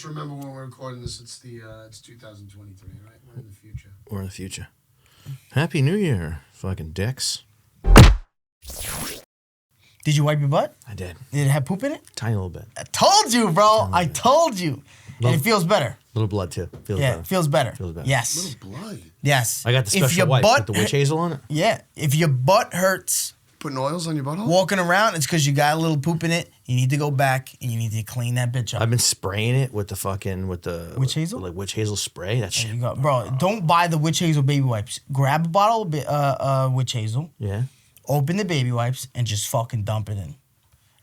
Just remember when we're recording this, it's 2023, right? We're in the future. We're in the future. Happy New Year, fucking dicks. Did you wipe your butt? I did. Did it have poop in it? Tiny little bit. I told you, bro. I told you. And it feels better. Little blood too. Feels yeah, better. it feels better. Feels better. Yes. Little blood. Yes. I got the special wipe with the witch hazel on it. Yeah. If your butt hurts Putting oils on your butthole? walking around, it's because you got a little poop in it. You need to go back and you need to clean that bitch up. I've been spraying it with the Witch hazel? like witch hazel spray. That shit. You go, bro, don't buy the witch hazel baby wipes. Grab a bottle of witch hazel. Yeah. Open the baby wipes and just fucking dump it in.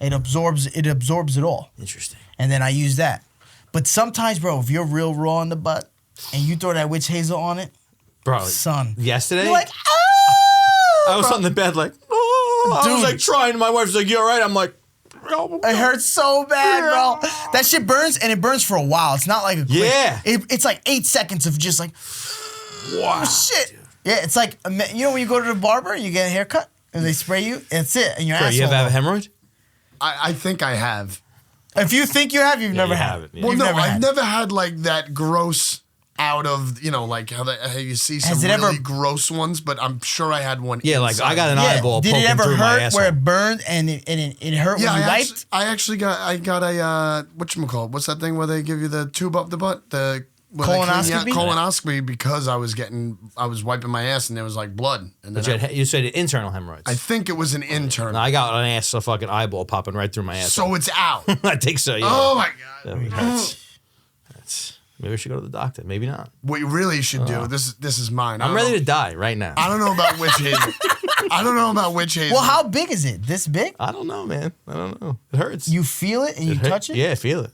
It absorbs it all. Interesting. And then I use that. But sometimes, bro, if you're real raw in the butt and you throw that witch hazel on it, Bro, son, yesterday you're like, oh! I was on the bed like, oh, I was like trying. My wife's like, you all right? I'm like, oh, it hurts so bad, bro. That shit burns, and it burns for a while. It's not like a quick, yeah. It's like 8 seconds of just like, wow, shit. Dude. Yeah, it's like, you know when you go to the barber, you get a haircut, and they spray you, that's it, and your asshole. You ever have a hemorrhoid? I think I have. If you think you have, you've never had it. Yeah. Well, no, I've never had like that gross out of, like how you see some really gross ones, but I'm sure I had one. Yeah, inside. like I got an eyeball Did poking it ever through my hurt asshole. where it burned and it hurt when you wiped? I actually got a, whatchamacallit, what's that thing where they give you the tube up the butt? The colonoscopy? Colonoscopy, because I was wiping my ass and there was like blood. And then you said internal hemorrhoids. I think it was an internal. No, I got a fucking eyeball popping right through my ass. So it's out. I think so, yeah. Oh my God. Maybe I should go to the doctor. Maybe not. What you really should do, this is mine. I'm ready to die right now. I don't know about witch hazel. I don't know about witch hazel. Well, how big is it? This big? I don't know, man. I don't know. It hurts. You feel it and you touch it? Yeah, I feel it.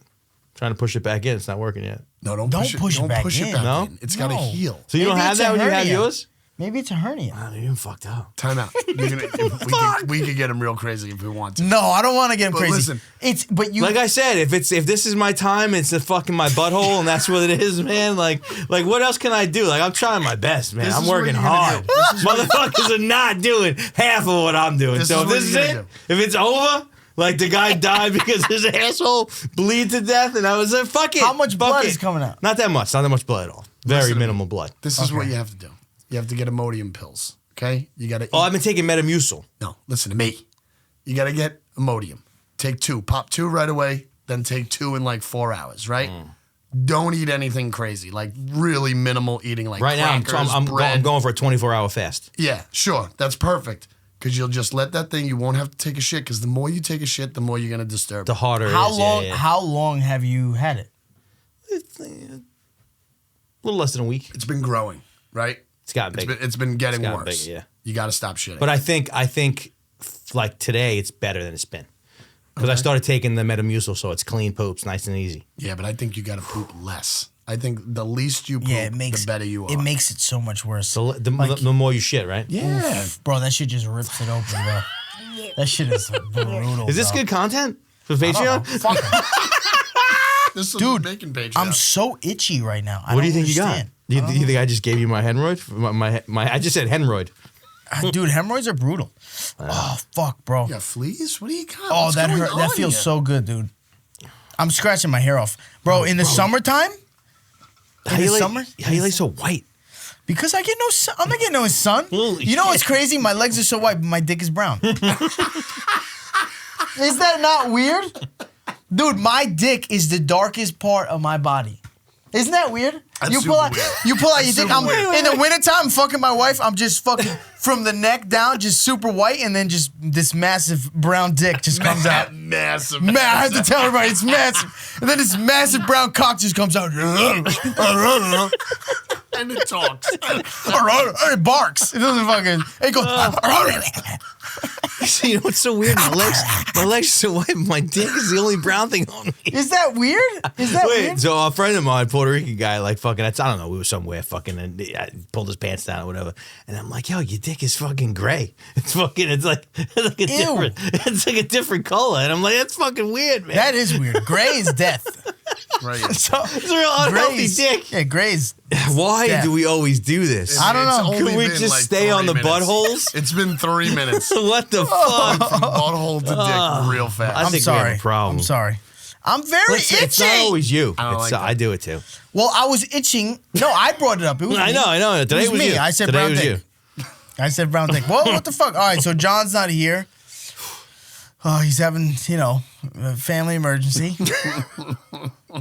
Trying to push it back in. It's not working yet. No, don't push it back in. No? It's got to heal. So you don't have that when you have yours? Maybe it's a hernia. Wow, you're even fucked up. Time out. We could get him real crazy if we want to. No, I don't want to get him crazy. Listen, like I said, if this is my time, it's the fucking my butthole, and that's what it is, man. Like what else can I do? Like I'm trying my best, man. I'm working hard. Motherfuckers are not doing half of what I'm doing. So if this is it, if it's over. Like the guy died because his asshole bleed to death, and I was like, fuck it. How much blood is coming out? Not that much. Not that much blood at all. Very minimal blood. This is what you have to do. You have to get Imodium pills, okay? You got to. Oh, I've been taking Metamucil. No, listen to me. You got to get Imodium. Take 2. Pop 2 right away, then take 2 in like 4 hours, right? Don't eat anything crazy, like really minimal eating, like right now. I'm going for a 24-hour fast. Yeah, sure. That's perfect. Because you'll just let that thing, you won't have to take a shit, because the more you take a shit, the more you're going to disturb it. The harder it is. How long have you had it? It's a little less than a week. It's been growing, right? It's gotten big. It's been getting worse. Bigger, yeah. You got to stop shitting. But I think like today, it's better than it's been. Because I started taking the Metamucil, so it's clean poops, nice and easy. Yeah, but I think you got to poop less. I think the least you poop, the better you are. It makes it so much worse. So the more you shit, right? Yeah. Oof, bro, that shit just rips it open, bro. That shit is brutal. Is this good content for Patreon? Fuck it. This is Dude, making Patreon. I'm so itchy right now. What do you think you got? Do you think I just gave you my hemorrhoid? I just said hemorrhoid. Dude, hemorrhoids are brutal. Oh, fuck, bro. You got fleas? What do you got? Oh, that hurt. That feels so good, dude. I'm scratching my hair off. Bro, in the summertime? How you like so white? Because I get no sun. I'm not getting no sun. Holy you know what's crazy? My legs are so white, but my dick is brown. Is that not weird? Dude, my dick is the darkest part of my body. Isn't that weird? You pull out your dick. In the wintertime, I'm fucking my wife. I'm just fucking from the neck down, just super white, and then just this massive brown dick just comes out. Massive. I have to tell everybody it's massive. And then this massive brown cock just comes out. And it talks. It barks. It doesn't fucking. It goes. You know what's so weird? My legs are so white, but my dick is the only brown thing on me. Is that weird? Weird? So a friend of mine, Puerto Rican guy, like fucking, I don't know, we were somewhere fucking, and I pulled his pants down or whatever, and I'm like, yo, your dick is fucking gray. It's like a different color, and I'm like, that's fucking weird, man. That is weird. Gray is death. Right. So, it's a real unhealthy dick. Yeah, gray's. Why do we always do this? I don't know. Can we just stay on the buttholes? It's been 3 minutes. What the fuck? From butthole to dick real fast. I think we have a problem. I'm sorry. I'm very itchy. It's not always you. I do it too. Well, I was itching. No, I brought it up. It was I know. Today it was me. you. I said Today brown was dick. you. I said brown dick. Well, what the fuck? All right, so John's not here. Oh, he's having, a family emergency.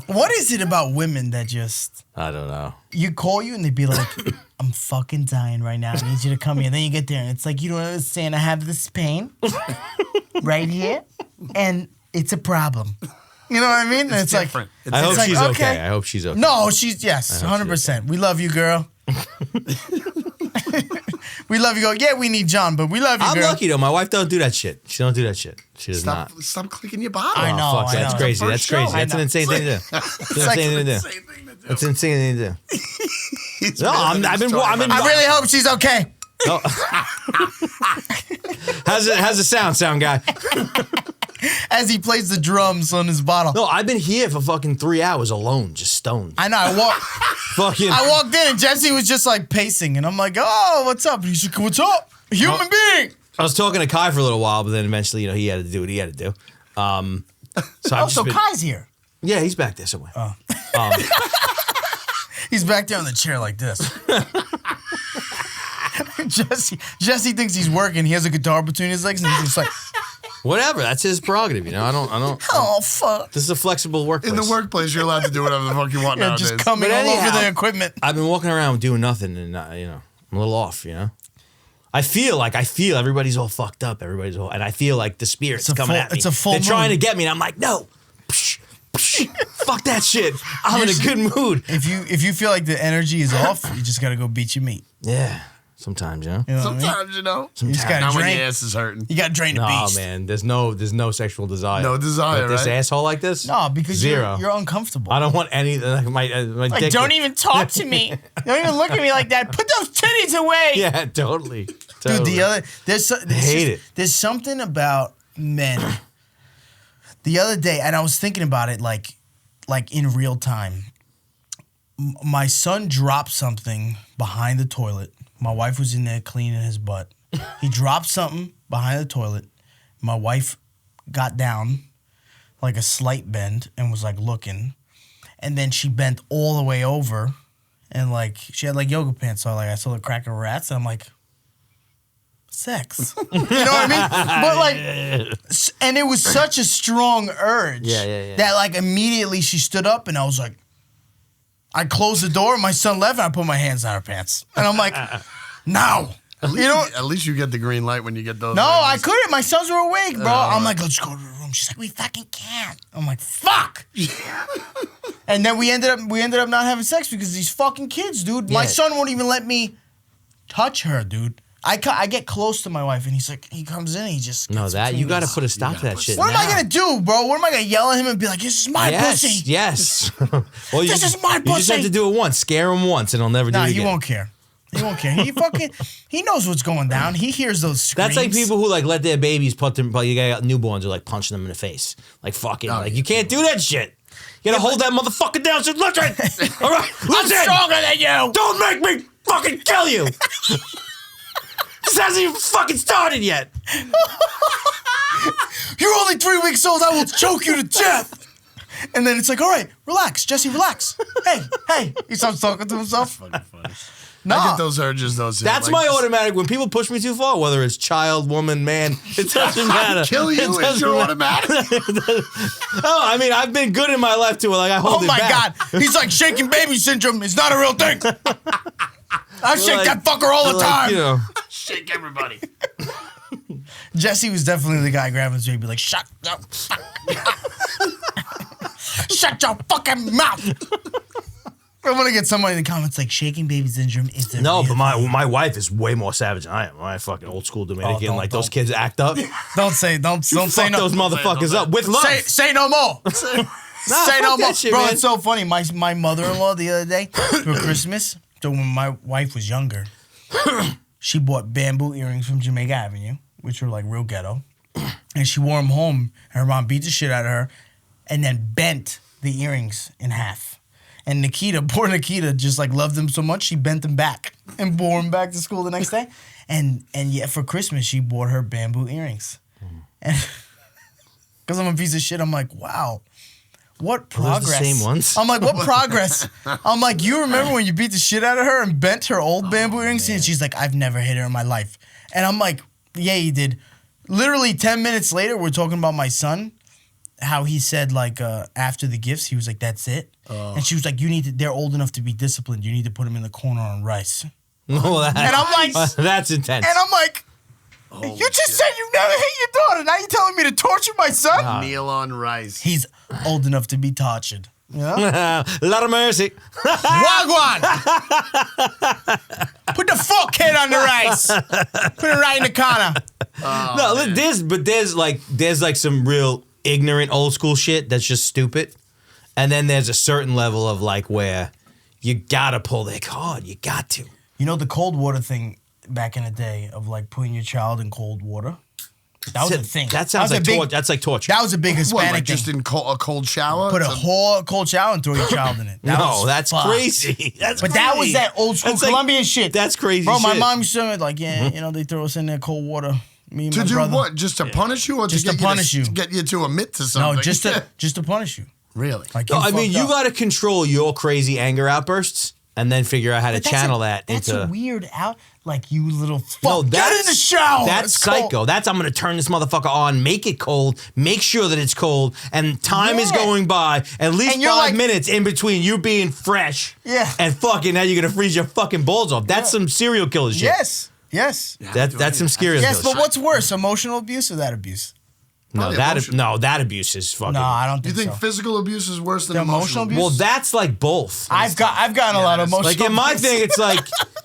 What is it about women that just... I don't know. You call you and they'd be like, I'm fucking dying right now. I need you to come here. And then you get there and it's like, you don't understand. I have this pain right here and it's a problem. You know what I mean? And it's different. like... I hope like, she's okay. I hope she's okay. No, yes, 100%. We love you, girl. We love you. Yeah, we need John, but we love you, I'm girl. lucky, though. My wife don't do that shit. She don't do that shit. She does not. Stop clicking your bottle. I know. Fuck, that's crazy. That's crazy. That's an insane thing to do. That's an insane thing to do. That's an insane thing to do. No, I really hope she's okay. No. How's the sound guy? As he plays the drums on his bottle. No, I've been here for fucking 3 hours alone, just stoned. I know. I walked in and Jesse was just like pacing, and I'm like, "Oh, what's up?" And he's like, "What's up, human being?" I was talking to Kai for a little while, but then eventually, he had to do what he had to do. So Kai's here. Yeah, he's back there somewhere. Oh. He's back there on the chair like this. Jesse thinks he's working. He has a guitar between his legs, and he's just like, whatever. That's his prerogative. I don't. Oh fuck! This is a flexible workplace. In the workplace, you're allowed to do whatever the fuck you want nowadays. Just coming all over the equipment. I've been walking around doing nothing, and I'm a little off. I feel everybody's all fucked up. And I feel like the spirit's coming at me. It's a full They're moon. trying to get me, and I'm like, no. Fuck that shit. I'm in a good mood. If you feel like the energy is off, you just gotta go beat your meat. Yeah. Sometimes, You know what I mean? Sometimes, You just gotta not when drain. your ass is hurting. You gotta drain the beast. No, man. There's no sexual desire. No desire, But this right? asshole like this? No, because Zero. you're uncomfortable. I don't want any. My Like, dick. don't even talk to me. Don't even look at me like that. Put those titties away. Yeah, totally. Dude, hate it. There's something about men. The other day, and I was thinking about it like in real time. My son dropped something behind the toilet. My wife was in there cleaning his butt. He dropped something behind the toilet. My wife got down like a slight bend and was like looking. And then she bent all the way over and like she had like yoga pants. So I saw the crack of her ass and I'm like, sex. You know what I mean? But like, and it was such a strong urge that like immediately she stood up and I was like, I closed the door, my son left, and I put my hands on her pants. And I'm like, no. At least you get the green light when you get those. No, I couldn't. My sons were awake, bro. I'm like, let's go to the room. She's like, we fucking can't. I'm like, fuck. And then we ended up not having sex because of these fucking kids, dude. My son won't even let me touch her, dude. I get close to my wife and he's like, he comes in and he just you got to put a stop to that shit. What am I gonna do, bro? What am I gonna yell at him and be like, this is my pussy? Yes. Well, this is my pussy. You just have to do it once. Scare him once and he'll never do it again. He won't care. He won't care. He knows what's going down. He hears those screams. That's like people who like let their babies you got newborns or like punching them in the face. Like fucking you can't do that shit. You gotta hold that motherfucker down. Say, listen, all right, listen. I'm stronger than you. Don't make me fucking kill you. This hasn't even fucking started yet. You're only 3 weeks old. I will choke you to death. And then it's like, all right, relax, Jesse, relax. Hey. He starts talking to himself. That's fucking funny. No. I get those urges, though. That's my automatic. When people push me too far, whether it's child, woman, man, it doesn't matter. Kill you is your automatic. I mean, I've been good in my life too. Like I hold it back. Oh my God, he's like shaking baby syndrome. It's not a real thing. I shake that fucker all the time. Shake everybody. Jesse was definitely the guy grabbing his baby, be like, shut up. Shut your fucking mouth. I want to get somebody in the comments like shaking baby syndrome is a No, real but thing. my wife is way more savage than I am. My fucking old school Dominican, those kids act up. Don't say no. Fuck those motherfuckers up with love. Say no more. Say no more. Shit, Bro, man. it's so funny. My mother-in-law the other day for Christmas, so when my wife was younger, she bought bamboo earrings from Jamaica Avenue, which were like real ghetto. And she wore them home. And her mom beat the shit out of her and then bent the earrings in half. And poor Nikita just like loved them so much, she bent them back and wore them back to school the next day. And yet for Christmas, she bought her bamboo earrings. And because I'm a piece of shit, I'm like, wow. what progress? the same ones? I'm like, what progress? I'm like, you remember when you beat the shit out of her and bent her old bamboo earrings? And she's like, I've never hit her in my life. And I'm like, yeah, you did. Literally 10 minutes later, we're talking about my son, how he said, like, after the gifts, he was like, that's it. And she was like, they're old enough to be disciplined. You need to put them in the corner on rice. Oh, And I'm like, that's intense. and I'm like, you just said you've never hit your daughter. Now you're telling me to torture my son? Meal on rice. He's old enough to be tortured. You know? Lot of mercy. Wagwan! Put the fork head on the rice. Put it right in the corner. No, there's like some real ignorant old school shit that's just stupid. And then there's a certain level of like where you gotta pull their card. You got to. You know the cold water thing back in the day of like putting your child in cold water? That was a thing. That sounds like torture. That's like torture. That was a big Hispanic What, like thing. just in a cold shower? Put a whole cold shower and throw your child in it. That's fucked. crazy. That's But crazy. that was that old school That's like- Colombian shit. That's crazy Bro, my shit. mom used to be like, yeah, you know, they throw us in there cold water. Me and To my do brother. what? Just to punish you, or Just to to get punish you. To get you to admit to something? No, just to punish you. Really? Like, No, I mean, fucked you up. got to control your crazy anger outbursts and then figure out how to But channel that That's into. a weird out. Like, you little fuck. No, Get in the shower. That's It's cold. psycho. That's I'm gonna turn this motherfucker on, make it cold, make sure that it's cold, and time is Yeah. going by. At least And you're 5 like- minutes in between you being fresh. Yeah. And fucking now you're gonna freeze your fucking balls off. That's some serial killer shit. Yes. Yes. That's some serious. Yes, killer but what's worse, emotional abuse or that abuse? Probably shit. emotional. That abuse is fucking. No, I don't You think think so. physical abuse is worse than The emotional emotional abuse? Well, that's like both. I've gotten a lot of emotional Like in my abuse. thing, it's like,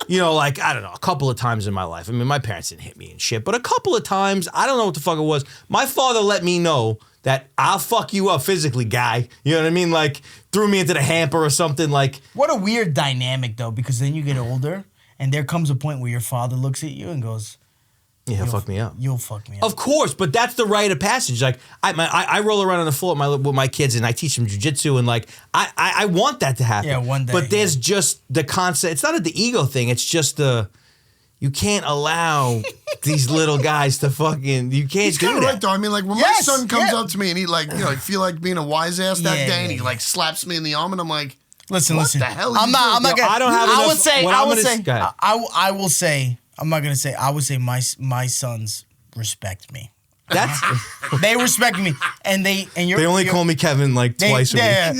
you know, like, I don't know, a couple of times in my life. I mean, my parents didn't hit me and shit, but a couple of times, I don't know what the fuck it was. My father let me know that I'll fuck you up physically, guy. You know what I mean? Like, threw me into the hamper or something. Like, What a weird dynamic, though, because then you get older, and there comes a point where your father looks at you and goes, yeah, he'll fuck me up. You'll fuck me up. Of course, but that's the rite of passage. Like I roll around on the floor with my kids and I teach them jujitsu and like I want that to happen. Yeah, one day, But there's just the concept. It's not the ego thing. It's just you can't allow these little guys to fucking. You can't He's do kind of that. right though. I mean, like when Yes, my son comes yeah. up to me and he like, you know, I feel like being a wise ass that Yeah, day, and yeah, he like slaps me in the arm, and I'm like, Listen. What the hell I'm you not. doing? I'm not Yo, gonna. I don't have enough- would say. what I I'm would gonna- say. go ahead. I will say. I'm not gonna say. I would say my sons respect me. That's They respect me, and you're. they only you're- call me Kevin like twice a week. Yeah,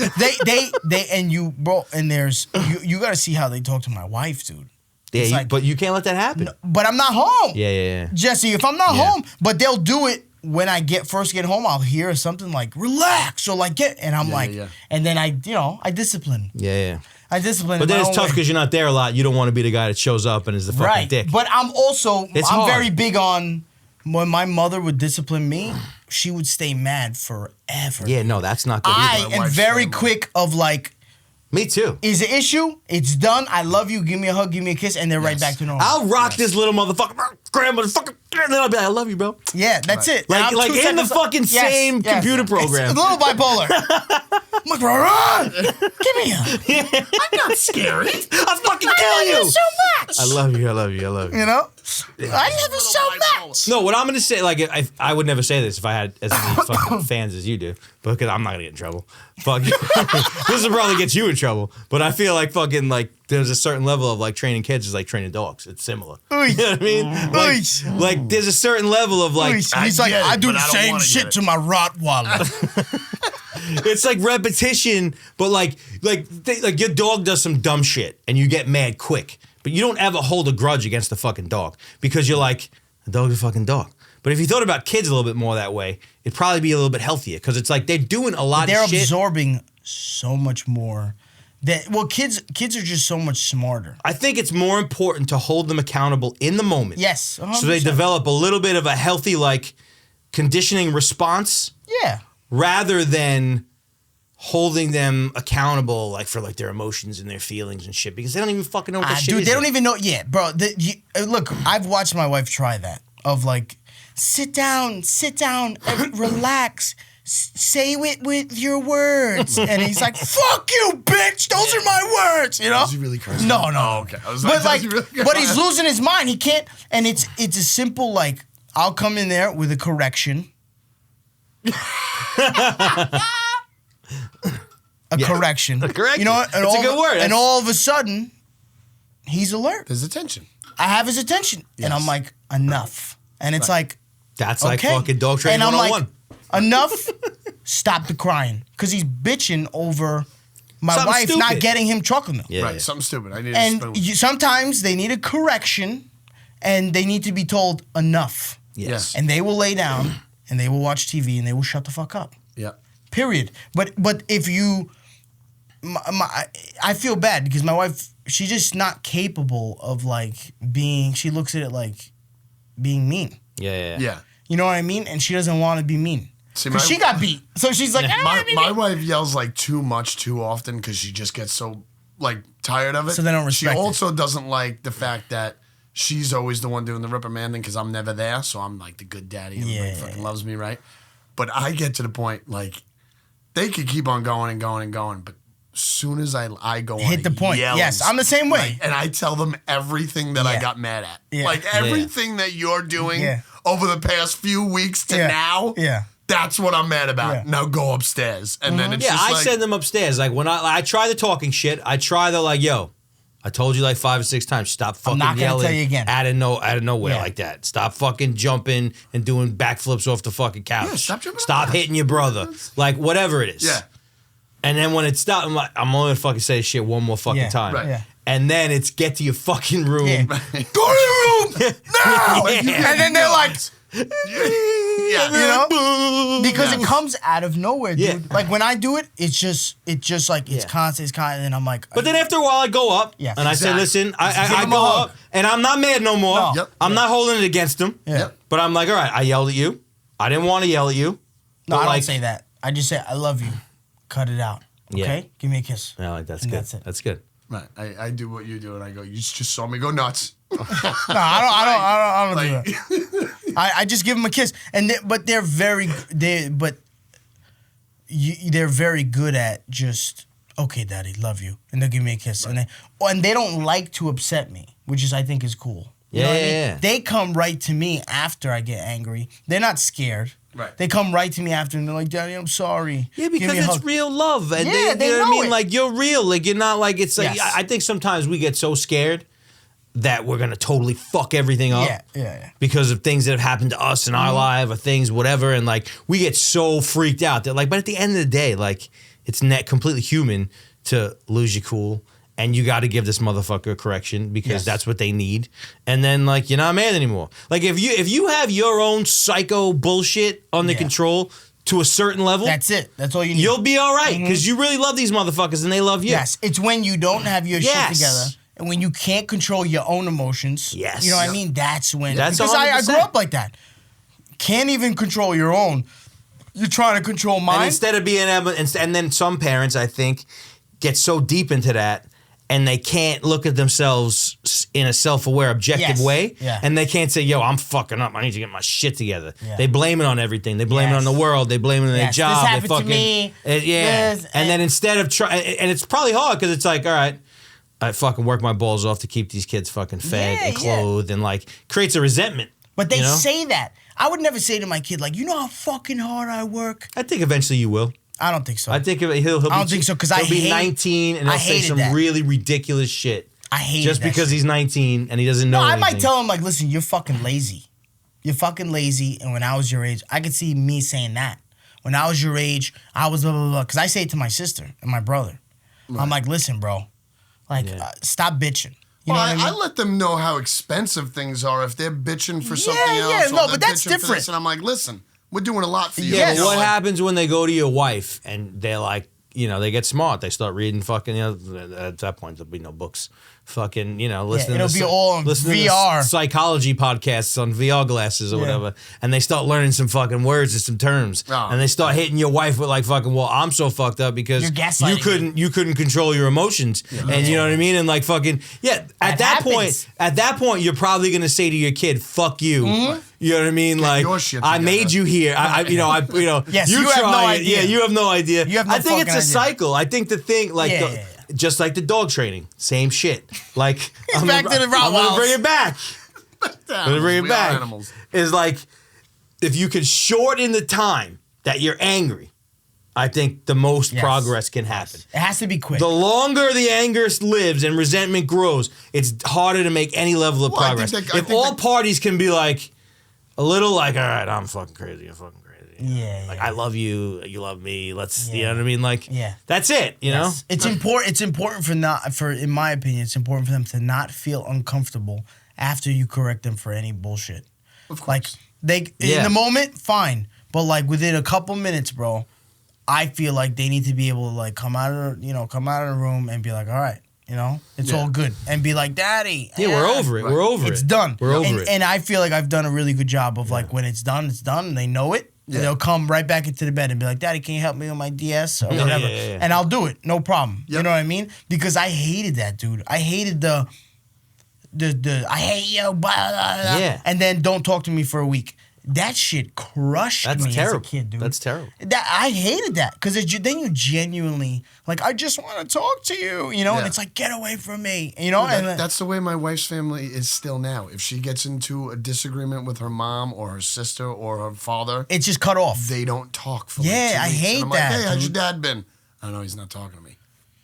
they and you, bro. And there's you got to see how they talk to my wife, dude. Yeah, It's like- but you can't let that happen. But I'm not home. Yeah. Jesse, if I'm not Yeah. home, but they'll do it when I first get home. I'll hear something like relax or like and I'm like, yeah. and then I discipline. Yeah. I discipline. But in my then it's own tough way. because you're not there a lot. You don't want to be the guy that shows up and is the fucking right. dick. But I'm It's hard. very big on when my mother would discipline me. She would stay mad forever. Yeah, no, that's not good I either. am wife's very family. quick of like, Me too. is an issue? It's done. I love you. Give me a hug. Give me a kiss, and they're right back to normal. I'll rock this little motherfucker, grandma, fucking, and then I'll be like, I love you, bro. Yeah, that's it. Like- And I'm like 2 in the seconds- fucking same computer program. It's a little bipolar. I'm like, run! Give me a. I'm not scary. I'll fucking kill you. so much. I love you. You know? I love you so much. No, what I'm gonna say, like, I would never say this if I had as many fucking fans as you do, because I'm not gonna get in trouble. Fuck, this will probably get you in trouble. But I feel like fucking like there's a certain level of like training kids is like training dogs. It's similar. Oy. You know what I mean? Like there's a certain level of like He's like, get it, I do but the I don't same wanna shit get to my Rottweiler. it's like repetition, but like your dog does some dumb shit and you get mad quick, but you don't ever hold a grudge against the fucking dog because you're like, the dog's a fucking dog. But if you thought about kids a little bit more that way, it'd probably be a little bit healthier because it's like they're doing a lot They're of shit. absorbing so much more. Kids are just so much smarter. I think it's more important to hold them accountable in the moment. Yes, 100%. So they develop a little bit of a healthy like conditioning response Yeah. rather than holding them accountable like for like their emotions and their feelings and shit because they don't even fucking know what that shit Dude, is they yet. don't even know. Yeah, bro. Look, I've watched my wife try that. Of like, sit down, relax. Say it with your words. And he's like, fuck you, bitch. Those are my words. You know? Is he really cursing? No. Oh, okay. I was But does he really- but he's losing his mind. He can't. And it's a simple like, I'll come in there with a correction. a correction. A correction. You know what? It's a good word. And all of a sudden, he's alert. There's attention. I have his attention. Yes. And I'm like, enough. And it's like, That's okay. like fucking dog training And I'm 101. like, enough. Stop the crying. Because he's bitching over my Something wife stupid. not getting him chocolate milk. Yeah. Right, something stupid. I need a And spoon. sometimes they need a correction and they need to be told enough. Yes. And they will lay down and they will watch TV and they will shut the fuck up. Yeah. Period. But if you, I feel bad because my wife, she's just not capable of like being, she looks at it like being mean. Yeah. You know what I mean? And she doesn't want to be mean. See, Because she got beat. So she's like, my wife yells like too much too often because she just gets so like tired of it. So they don't respect She it. also doesn't like the fact that she's always the one doing the reprimanding because I'm never there. So I'm like the good daddy. And Yeah. fucking loves me, right? But I get to the point like they could keep on going and going and going, but as soon as I go on hit the point. yell Yes, I'm the same way. and I tell them everything that I Yeah. got mad at. Yeah. Like everything that you're doing Yeah. over the past few weeks to now. Yeah. That's what I'm mad about. Yeah. Now go upstairs. And then it's Yeah, just I like, send them upstairs. Like when I try the talking shit, I try the like, yo, I told you like 5 or 6 times, stop fucking not gonna yelling tell you again. out of nowhere Yeah. like that. Stop fucking jumping and doing backflips off the fucking couch. Yeah, stop jumping Stop on the hitting your brother. Like whatever it is. Yeah. And then when it stops, I'm like, I'm only gonna fucking say this shit one more fucking Yeah, time. right. Yeah. And then it's get to your fucking room. Yeah. go to your room now. Yeah. And then they're like, yeah. you know? Because it comes out of nowhere, dude. Yeah. Like when I do it, it's just like, it's constant, and then I'm like. But then after a while, I go up Yeah. and I say, Exactly. listen, Give I him a go hug. up and I'm not mad no more. No. Yep. I'm not holding it against him. Yeah. Yep. But I'm like, all right, I yelled at you. I didn't want to yell at you. No, But I like, don't say that. I just say, I love you. Cut it out. Yeah. Okay? Give me a kiss. No, like that's And good. that's it. That's good. Right. I do what you do, and I go. You just saw me go nuts. No, I don't Like, do that. I just give them a kiss, but they're very good at just okay, daddy, love you, and they'll give me a kiss, and they don't like to upset me, which is I think is cool. You know what I mean? Yeah. They come right to me after I get angry. They're not scared. Right. They come right to me after and they're like, Daddy, I'm sorry. Yeah, Give because me a it's hug. real love, and Yeah, they they you know what I know mean. it. Like you're real. Like you're not like it's like. Yes. I think sometimes we get so scared that we're gonna totally fuck everything up. Yeah. Because of things that have happened to us in our life or things, whatever, and like we get so freaked out that like, but at the end of the day, like it's completely human to lose your cool, and you got to give this motherfucker a correction because Yes. that's what they need, and then like you're not mad anymore. Like if you have your own psycho bullshit under Yeah. control to a certain level, That's it. That's all you need. you'll be all right because you really love these motherfuckers and they love you. Yes, it's when you don't have your Yes. shit together and when you can't control your own emotions. Yes. You know what I Yep. mean? That's when. That's because I 100%. grew up like that. Can't even control your own. You're trying to control And mine. instead of being able, and then some parents, I think, get so deep into that and they can't look at themselves in a self-aware, objective Yes. way. Yeah. And they can't say, yo, I'm fucking up. I need to get my shit together. Yeah. They blame it on everything. They blame it on Yes. the world. They blame it on their Yes, job. this They happened to fucking, me. yeah. This, and then instead of trying, and it's probably hard because it's like, all right, I fucking work my balls off to keep these kids fucking fed Yeah, and yeah. clothed and like creates a resentment. but they you know? say that. I would never say to my kid, like, you know how fucking hard I work? I think eventually you will. I don't think so. I think he'll be, I don't think so, 'cause I he'll be hate- 19 and I he'll say hated some that. really ridiculous shit. I hate Just because he's 19 and he doesn't know No, I anything. might tell him, like, listen, you're fucking lazy. You're fucking lazy. And when I was your age, I could see me saying that. When I was your age, I was blah, blah, blah. Because I say it to my sister and my brother. I'm like, listen, bro. Like, Yeah. stop bitching. You Well, know what I I mean? let them know how expensive things are if they're bitching for something Yeah, else. no, or but they're that's bitching for different. this, and I'm like, listen, we're doing a lot for you. Yeah, Yes. but what Like, happens when they go to your wife and they're like, you know, they get smart. They start reading fucking, you know, at that point, there'll be no books. Fucking, you know, listening it'll to be all on listening VR. to psychology podcasts on VR glasses or Yeah. whatever. And they start learning some fucking words and some terms. Oh, and they start hitting your wife with like fucking, well, I'm so fucked up because You're gaslighting you couldn't control your emotions. And you know what I mean? And like fucking, yeah, at that happens. point, you're probably gonna say to your kid, fuck you. You know what I mean? Like, your shit I together. made you here. You know, Yes, you have no try it. idea. Yeah, you have no idea. You have no I think it's a fucking idea. cycle. I think the thing, like, Yeah, yeah, just like the dog training, same shit. Like, I'm back to the I'm gonna Rottweilers. bring it back. I'm gonna bring it We are back. animals. Is like, if you could shorten the time that you're angry, I think the most progress can happen. It has to be quick. The longer the anger lives and resentment grows, it's harder to make any level of progress. If all parties can be like, a little like, all right, I'm fucking crazy, you're fucking crazy. Yeah. Like, I love you, you love me, let's, you know what I mean? Like, that's it, you know? It's important in my opinion, it's important for them to not feel uncomfortable after you correct them for any bullshit. Of course. Like, in the moment, fine. But, like, within a couple minutes, bro, I feel like they need to be able to, like, come out of the room and be like, all right, you know, it's all good. And be like, Daddy. Yeah, we're over it. Right. We're over it. It's done. We're over it. And I feel like I've done a really good job of, like, when it's done, and they know it. Yeah. And they'll come right back into the bed and be like, Daddy, can you help me with my DS or whatever? Yeah. And I'll do it. No problem. Yep. You know what I mean? Because I hated that, dude. I hated the I hate you, blah, blah, blah, and then don't talk to me for a week. That shit crushed me as a kid, dude. That's terrible. I hated that because then you genuinely, like, I just want to talk to you, you know? And it's like, get away from me, you know? Well, that's the way my wife's family is still now. If she gets into a disagreement with her mom or her sister or her father, it's just cut off. They don't talk for like 2 weeks. I hate and I'm that. Like, hey, how's your dad been? I don't know, he's not talking to me.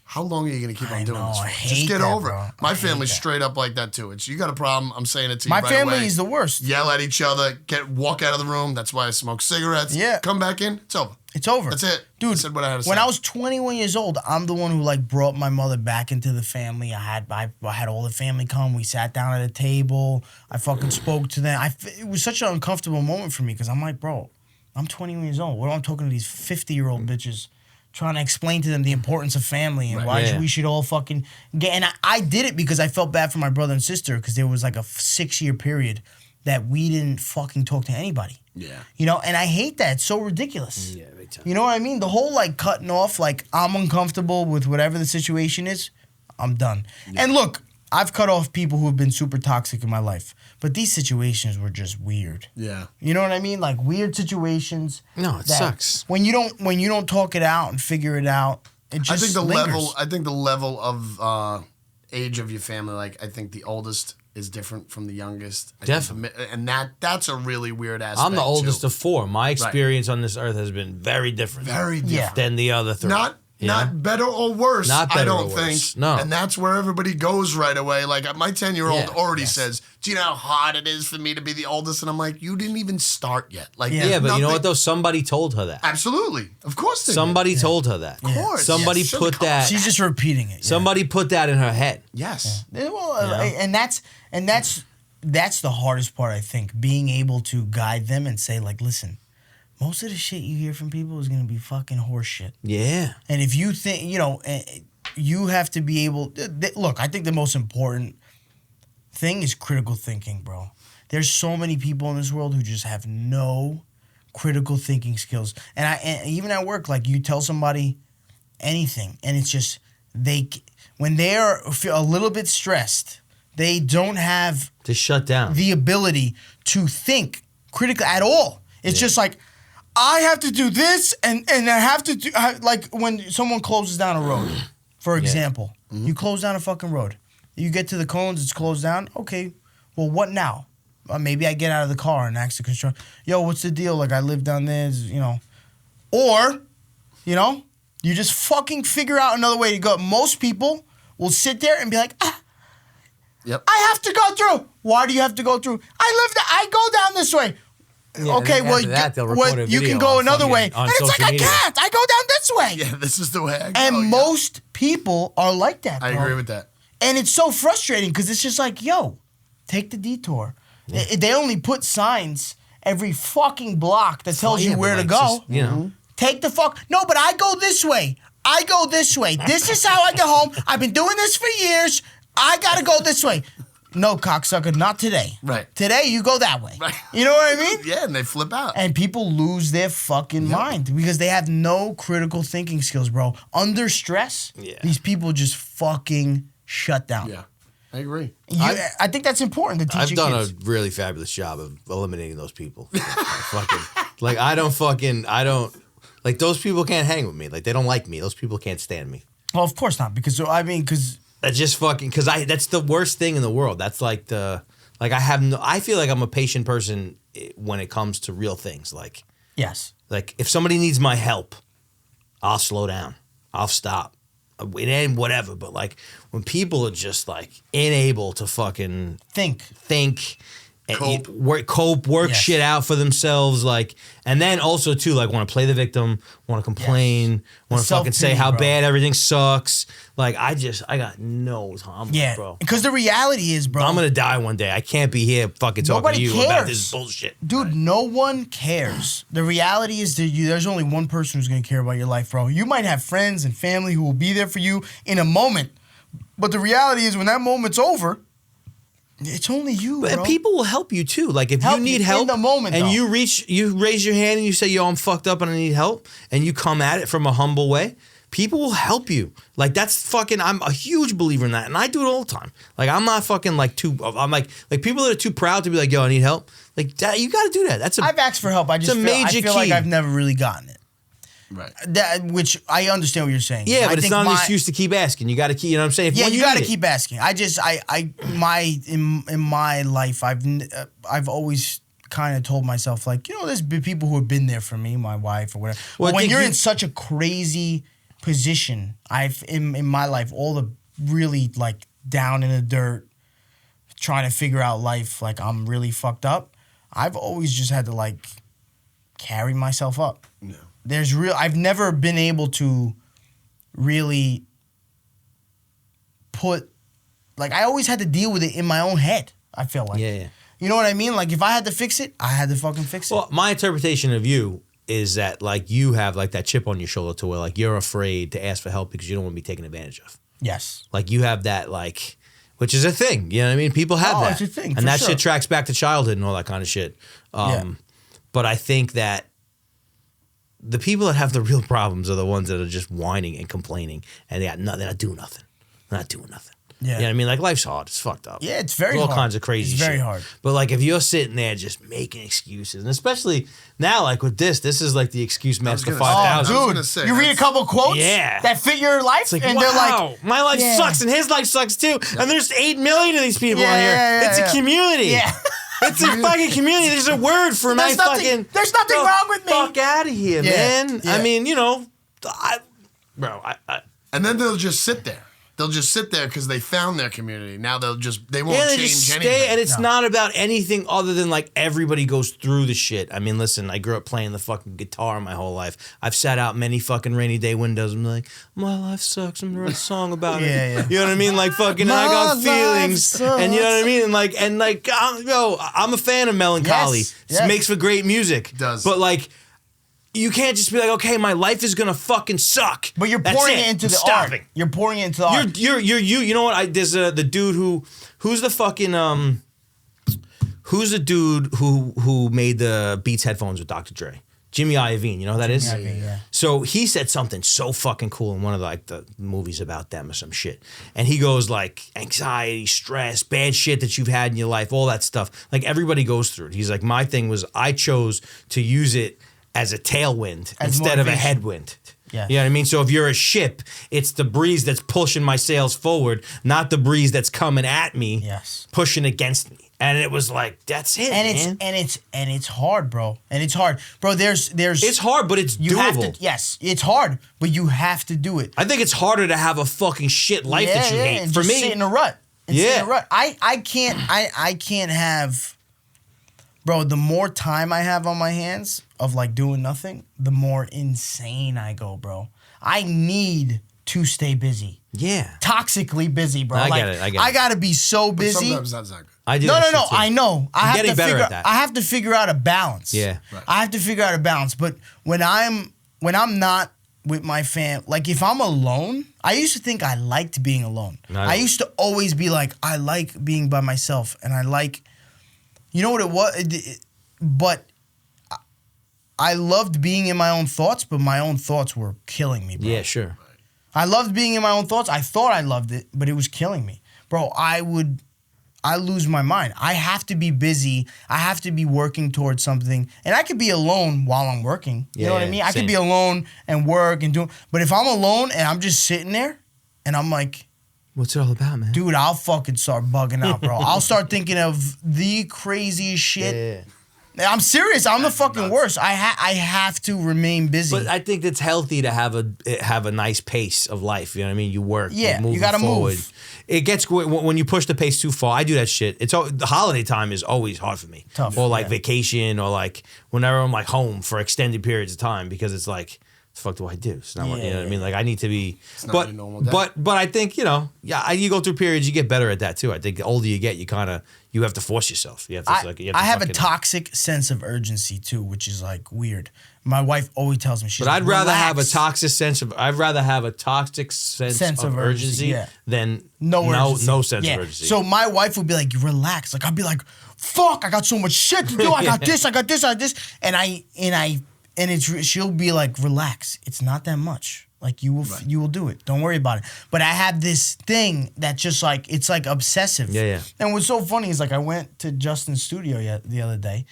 How long are you going to keep on doing this for? Just get over it. My family's straight up like that too. It's, you got a problem, I'm saying it to you right away. My family is the worst. Yell at each other, walk out of the room. That's why I smoke cigarettes. Yeah. Come back in, it's over. It's over. That's it. Dude, I said what I had to say. When I was 21 years old, I'm the one who, like, brought my mother back into the family. I had all the family come. We sat down at a table. I fucking spoke to them. It was such an uncomfortable moment for me because I'm like, bro, I'm 21 years old. What am I talking to these 50-year-old bitches? Trying to explain to them the importance of family and why we should all fucking get. And I did it because I felt bad for my brother and sister because there was like a 6-year period that we didn't fucking talk to anybody. Yeah. You know, and I hate that. It's so ridiculous. Yeah, big time. You know what I mean? The whole, like, cutting off, like, I'm uncomfortable with whatever the situation is, I'm done. Yeah. And look, I've cut off people who have been super toxic in my life. But these situations were just weird. Yeah. You know what I mean? Like, weird situations. No, it sucks. When you don't talk it out and figure it out, it just lingers. I think the level of age of your family, like, I think the oldest is different from the youngest. Definitely. And that's a really weird aspect. I'm the oldest of 4. My experience on this earth has been very different. Very different. Than the other 3. Not better or worse, not better I don't or think. Worse. No. And that's where everybody goes right away. Like, my 10-year-old already says, do you know how hard it is for me to be the oldest? And I'm like, you didn't even start yet. Like, but you know what, though? Somebody told her that. Absolutely. Of course they Somebody told her that. Of course. Somebody put that. She's just repeating it. Somebody put that in her head. Yes. Well, and that's the hardest part, I think. Being able to guide them and say, like, listen, most of the shit you hear from people is going to be fucking horse shit. Yeah. And if you think, you know, you have to be able... Look, I think the most important thing is critical thinking, bro. There's so many people in this world who just have no critical thinking skills. And even at work, like, you tell somebody anything, and it's just... when they're a little bit stressed, they don't have... to shut down. The ability to think critically at all. It's just like... I have to do this, and I have to do... like, when someone closes down a road, for example. You close down a fucking road. You get to the cones, it's closed down. Okay, well, what now? Maybe I get out of the car and ask the constructor, yo, what's the deal? Like, I live down there, you know. Or, you know, you just fucking figure out another way to go. Most people will sit there and be like, I have to go through. Why do you have to go through? I go down this way. Yeah, okay, well, you can go another way. And it's like, media. I can't. I go down this way. Yeah, this is the way I go. And most people are like that, bro. I agree with that. And it's so frustrating because it's just like, yo, take the detour. Yeah. They only put signs every fucking block that tells you where to go. Just, you know. Take the fuck... No, but I go this way. I go this way. This is how I get home. I've been doing this for years. I got to go this way. No, cocksucker, not today. Right. Today, you go that way. Right. You know what I mean? Yeah, and they flip out. And people lose their fucking mind because they have no critical thinking skills, bro. Under stress, these people just fucking shut down. Yeah, I agree. I think that's important to teach I've done kids. a really fabulous job of eliminating those people. I don't, like, those people can't hang with me. Like, they don't like me. Those people can't stand me. Well, of course not, because that's just fucking, because that's the worst thing in the world. That's like I feel like I'm a patient person when it comes to real things. Like, yes. Like, if somebody needs my help, I'll slow down. I'll stop. It ain't whatever, but like when people are just like unable to fucking think and work Yes. shit out for themselves, like, and then also too, like, want to play the victim, want to complain, want to fucking say how bad everything sucks. Like, I got no time, bro. Because the reality is, bro, I'm gonna die one day. I can't be here fucking talking to you about this bullshit, dude. No one cares. The reality is that there's only one person who's gonna care about your life, bro. You might have friends and family who will be there for you in a moment, but the reality is when that moment's over, it's only you, bro. And people will help you too. Like if you need help in the moment, and though. you raise your hand and you say, "Yo, I'm fucked up and I need help," and you come at it from a humble way, people will help you. Like that's fucking. I'm a huge believer in that, and I do it all the time. Like I'm not fucking like too. I'm like people that are too proud to be like, "Yo, I need help." Like that, you got to do that. I've asked for help. I feel like I've never really gotten it. Right. Which I understand what you're saying. Yeah, but it's not an excuse to keep asking. You got to keep. You know what I'm saying? Yeah, you got to keep asking. In my life, I've always kind of told myself like, there's been people who have been there for me, my wife or whatever. Well, but when you're in such a crazy position, in my life, all the really like down in the dirt, trying to figure out life, like I'm really fucked up. I've always just had to like carry myself up. Yeah. I've never been able to really I always had to deal with it in my own head, I feel like. Yeah. You know what I mean? Like if I had to fix it, I had to fucking fix it. Well, my interpretation of you is that like you have like that chip on your shoulder to where like you're afraid to ask for help because you don't want to be taken advantage of. Yes. Like you have that like, which is a thing, you know what I mean? People have that. It's a thing, and that shit tracks back to childhood and all that kind of shit. But I think that the people that have the real problems are the ones that are just whining and complaining and they're not doing nothing. They're not doing nothing. Yeah. You know what I mean? Like life's hard. It's fucked up. Yeah, it's very all hard. Kinds of crazy shit. It's very hard. But like if you're sitting there just making excuses, and especially now like with this is like the excuse master 5000. Oh, dude, you read a couple quotes that fit your life like, and wow, they're like, my life sucks and his life sucks too. Yeah. And there's 8 million of these people on here. It's a community. Yeah. It's a fucking community. There's a word for there's nothing wrong with me. Fuck out of here, man. Yeah. I mean, and then they'll just sit there. They'll just sit there because they found their community. Now they won't change anything. And it's not about anything other than like everybody goes through the shit. I mean, listen, I grew up playing the fucking guitar my whole life. I've sat out many fucking rainy day windows and been like, my life sucks. I'm gonna write a song about it. Yeah. You know what I mean? Like fucking, I got feelings. And you know what I mean? And I'm a fan of melancholy. Yes. It makes for great music. It does. But like, you can't just be like, okay, my life is gonna fucking suck. But you're pouring it into the art. You're pouring it into the art. You know what? There's the dude who's the fucking who's the dude who made the Beats headphones with Dr. Dre? Jimmy Iovine, you know who that is? Yeah. So he said something so fucking cool in one of the movies about them or some shit. And he goes like anxiety, stress, bad shit that you've had in your life, all that stuff. Like everybody goes through it. He's like, my thing was I chose to use it as a tailwind instead of a headwind. Yeah. You know what I mean? So if you're a ship, it's the breeze that's pushing my sails forward, not the breeze that's coming at me, pushing against me. And it was like, that's it, man. And it's hard, bro. And it's hard. Bro, there's It's hard, but it's doable. Yes, it's hard, but you have to do it. I think it's harder to have a fucking shit life that you hate. And For just me, sit in a rut. I can't have. Bro, the more time I have on my hands of like doing nothing, the more insane I go, bro. I need to stay busy. Yeah. Toxically busy, bro. I get it. I gotta be so busy. Sometimes that's not good. I do. No. I know. I have to figure out a balance. Yeah. Right. I have to figure out a balance. But when I'm not with my fam, like if I'm alone, I used to think I liked being alone. I used to always be like, I like being by myself, and I like. You know what it was? But I loved being in my own thoughts, but my own thoughts were killing me, bro. Yeah, sure. I loved being in my own thoughts. I thought I loved it, but it was killing me. Bro, I lose my mind. I have to be busy. I have to be working towards something. And I could be alone while I'm working. You know what I mean? I could be alone and work and do. But if I'm alone and I'm just sitting there and I'm like, what's it all about, man? dude, I'll fucking start bugging out, bro. I'll start thinking of the craziest shit. Yeah. I'm serious. I'm the fucking worst. I have to remain busy. But I think it's healthy to have a nice pace of life. You know what I mean? You work. Yeah, you gotta forward. move. It gets when you push the pace too far. I do that shit. The holiday time is always hard for me. Tough. Or like vacation, or like whenever I'm like home for extended periods of time, because it's like, the fuck do I do? It's not, you know what I mean? Like I need to be. It's not your normal day. But I think you go through periods, you get better at that too. I think the older you get, you have to force yourself. You have to. I have a toxic sense of urgency too, which is like weird. My wife always tells me But I'd rather have a toxic sense of urgency than no sense of urgency. So my wife would be like, relax. Like I'd be like, fuck, I got so much shit to do. I got this, I got this, I got this. And she'll be like, relax. It's not that much. Like you will do it. Don't worry about it. But I have this thing that just like, it's like obsessive. Yeah. And what's so funny is like I went to Justin's studio the other day,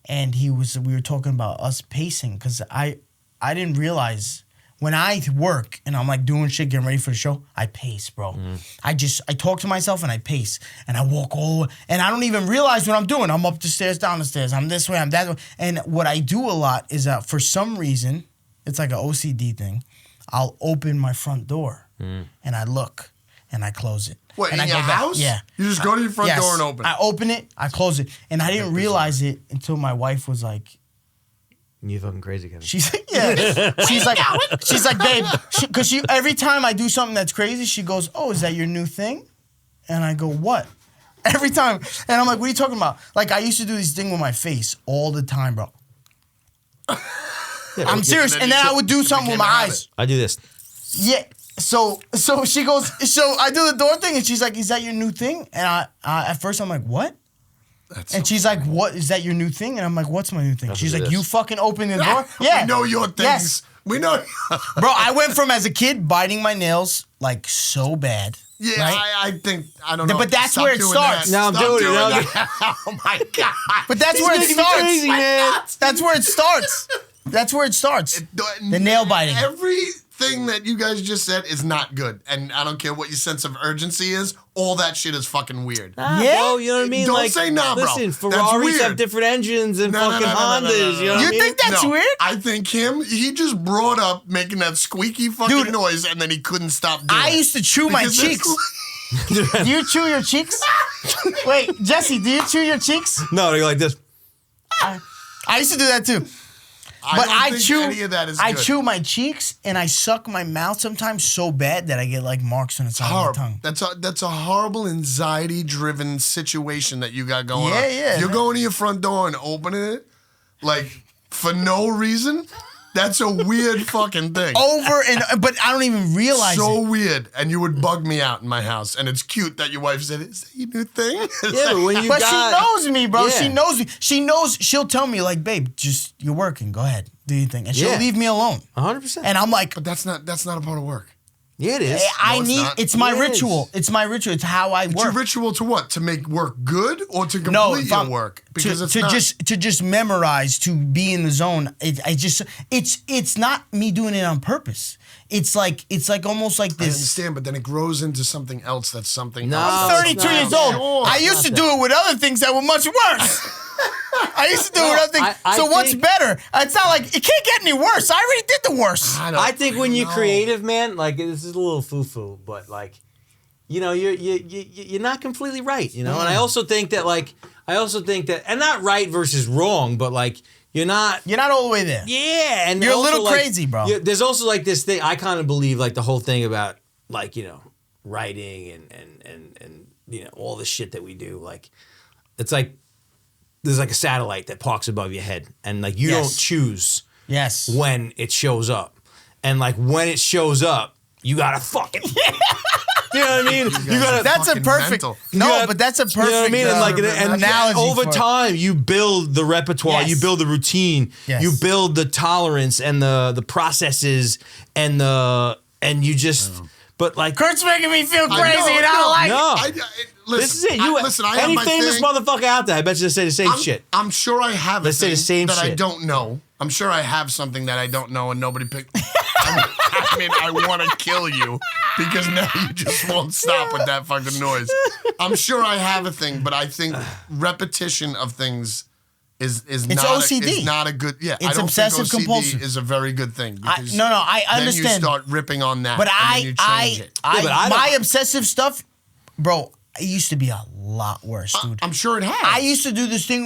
and we were talking about us pacing, because I didn't realize when I work and I'm like doing shit, getting ready for the show, I pace, bro. I talk to myself and I pace, and I walk all the way, and I don't even realize what I'm doing. I'm up the stairs, down the stairs. I'm this way, I'm that way. And what I do a lot is that for some reason, it's like an OCD thing, I'll open my front door and I look and I close it. What, and in I your go back. house? Yeah. You just go to your front door and open it? I open it, I close it. And I didn't realize it until my wife was like, "You fucking crazy, Kevin." she's like, babe, because every time I do something that's crazy, she goes, "Oh, is that your new thing?" And I go, "What?" Every time. And I'm like, "What are you talking about?" Like, I used to do this thing with my face all the time, bro. I'm serious. And then I would do something with my eyes. I do this. Yeah. So she goes, so I do the door thing, and she's like, "Is that your new thing?" And I at first I'm like, "What?" And she's like, "What is that your new thing?" And I'm like, "What's my new thing?" She's like, "You fucking open the door." Yeah. We know your things. Yes. We know. Bro, I went from as a kid biting my nails like so bad. Yeah, right? I think, I don't know. But that's Stop where it doing starts. that. No, I'm Stop doing it. that. Oh my God. But that's where it making me starts. crazy, man. That's where it starts. That's where it starts. The nail biting. Everything that you guys just said is not good. And I don't care what your sense of urgency is. All that shit is fucking weird. Yeah, bro, you know what I mean? Don't say nah, bro. Listen, That's Ferraris weird. have different engines and No, fucking Hondas. You know what I You mean? think that's weird? I think he just brought up making that squeaky fucking noise, and then he couldn't stop doing it. I used to chew my Because cheeks. Do you chew your cheeks? Wait, Jesse, do you chew your cheeks? No, they go like this. I used to do that too. But I don't think any of that is I good. chew my cheeks and I suck my mouth sometimes so bad that I get like marks on the side of my tongue. That's a horrible anxiety-driven situation that you got going on. Yeah. You're going to your front door and opening it, like, for no reason. That's a weird fucking thing. But I don't even realize So it. weird. And you would bug me out in my house. And it's cute that your wife said, "Is that your new thing?" Yeah, but when you But she knows me, bro. Yeah. She knows me. She knows. She'll tell me like, "Babe, just you're working. Go ahead, do your thing," and she'll leave me alone. 100%. And I'm like, But that's not a part of work. Yeah, it is. It's my It is. ritual. It's my ritual. It's how I It's work. your ritual to what? To make work good or to complete your work? Because to just memorize, to be in the zone. It's not me doing it on purpose. It's like almost like I this. understand, but then it grows into something else that's something No. else. I'm 32 years old. Sure. I used to do it with other things that were much worse. I used to do it with other things. So what's better? It's not like it can't get any worse. I already did the worst. I think when you're creative, man, like this is a little foo-foo, but like, you know, you're not completely right, you know. And I also think that, and not right versus wrong, but like you're not all the way there. Yeah, and you're a also, little like, crazy, bro. There's also like this thing. I kind of believe like the whole thing about like, you know, writing and you know all the shit that we do. Like it's like there's like a satellite that parks above your head, and like you don't choose when it shows up, and like when it shows up, you gotta fucking. You know what I mean? You gotta. That's a perfect. mental. But that's a perfect. You know what I mean? And like and analogy over for it. time, you build the repertoire, you build the routine, you build the tolerance and the processes and you just. But like Kurt's making me feel crazy, and I don't like it. Listen, this is it. You I have any my famous thing. motut out there, I bet you they say the same shit. I'm sure I have Let's say the same that I shit. don't know. I'm sure I have something that I don't know and nobody picked. I mean, I want to kill you because now you just won't stop with that fucking noise. I'm sure I have a thing, but I think repetition of things is It's not OCD. is not a good. Yeah, It's I don't obsessive think OCD compulsive. is a very good thing. Because I then understand. you start ripping on that, But and then you change it. my obsessive stuff, bro, it used to be a lot worse, dude. I'm sure it has. I used to do this thing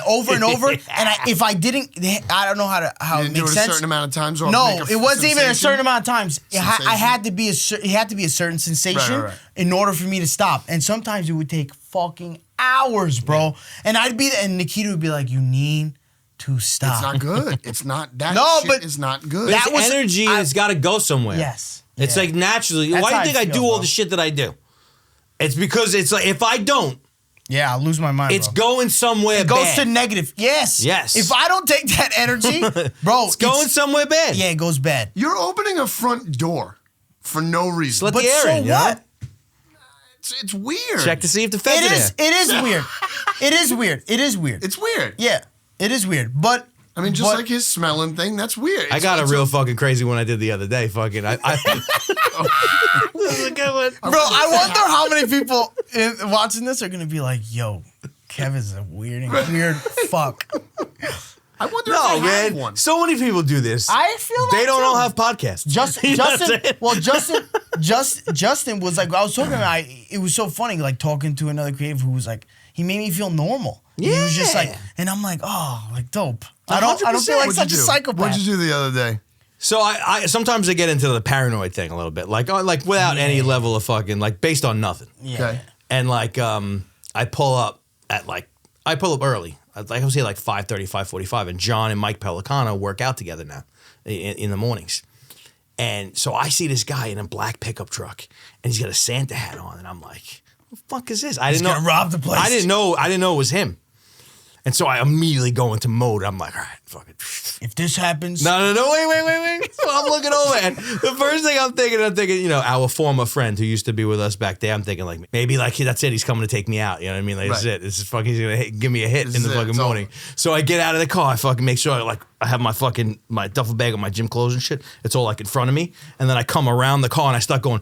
over and over, and if I didn't, I don't know how you it didn't do makes it sense. a certain amount of times. Or No, make it wasn't even a sensation? certain amount of times. It had to be a certain sensation Right. in order for me to stop. And sometimes it would take fucking hours, bro. And and Nikita would be like, "You need to stop." It's not good. It's not that. No, shit but is not good. That That was- energy has got to go somewhere. Yes. It's Yeah. like naturally. That's Why do how you think I I feel, do all bro. the shit that I do? It's because it's like if I don't, Yeah, I'll lose my mind. it's bro. going somewhere It goes bad. to negative. Yes. Yes. If I don't take that energy, bro, It's going somewhere bad. Yeah, it goes bad. You're opening a front door for no reason. Let But the air so in. you know? what? It's weird. Check to see if the feds It are is. there. It is weird. It is weird. It is weird. It's weird. Yeah, it is weird. But I mean, just but- like his smelling thing, that's weird. I got a It's real fucking crazy one I did the other day. Fucking, this is a good one. bro, I wonder how many people watching this are gonna be like, "Yo, Kevin's a weird fuck." I wonder No, if I have man. one. So many people do this. I feel they that don't too. all have podcasts. You know what I'm saying? Justin was like, I was talking about. It was so funny, like talking to another creative who was like, he made me feel normal. He was just like, Yeah. and I'm like, oh, like dope. I don't feel like 100%. such a psychopath. What'd you do the other day? So I sometimes I get into the paranoid thing a little bit, like without any level of fucking like based on nothing. Yeah. Okay. And like I pull up early. I was here like 5:30, 5:45, and John and Mike Pelicano work out together now in the mornings. And so I see this guy in a black pickup truck, and he's got a Santa hat on, and I'm like, "What the fuck is this?" I didn't know. gonna rob the place. I didn't know it was him. And so I immediately go into mode. I'm like, all right, fuck it. If this happens, No, wait. So I'm looking over, and the first thing I'm thinking, you know, our former friend who used to be with us back there, I'm thinking like, maybe like that's it, he's coming to take me out. You know what I mean? Like, this is Right. it. This is fucking, he's gonna give me a hit This in the is it. fucking It's morning. over. So I get out of the car, I fucking make sure I have my duffel bag with my gym clothes and shit. It's all like in front of me. And then I come around the car and I start going,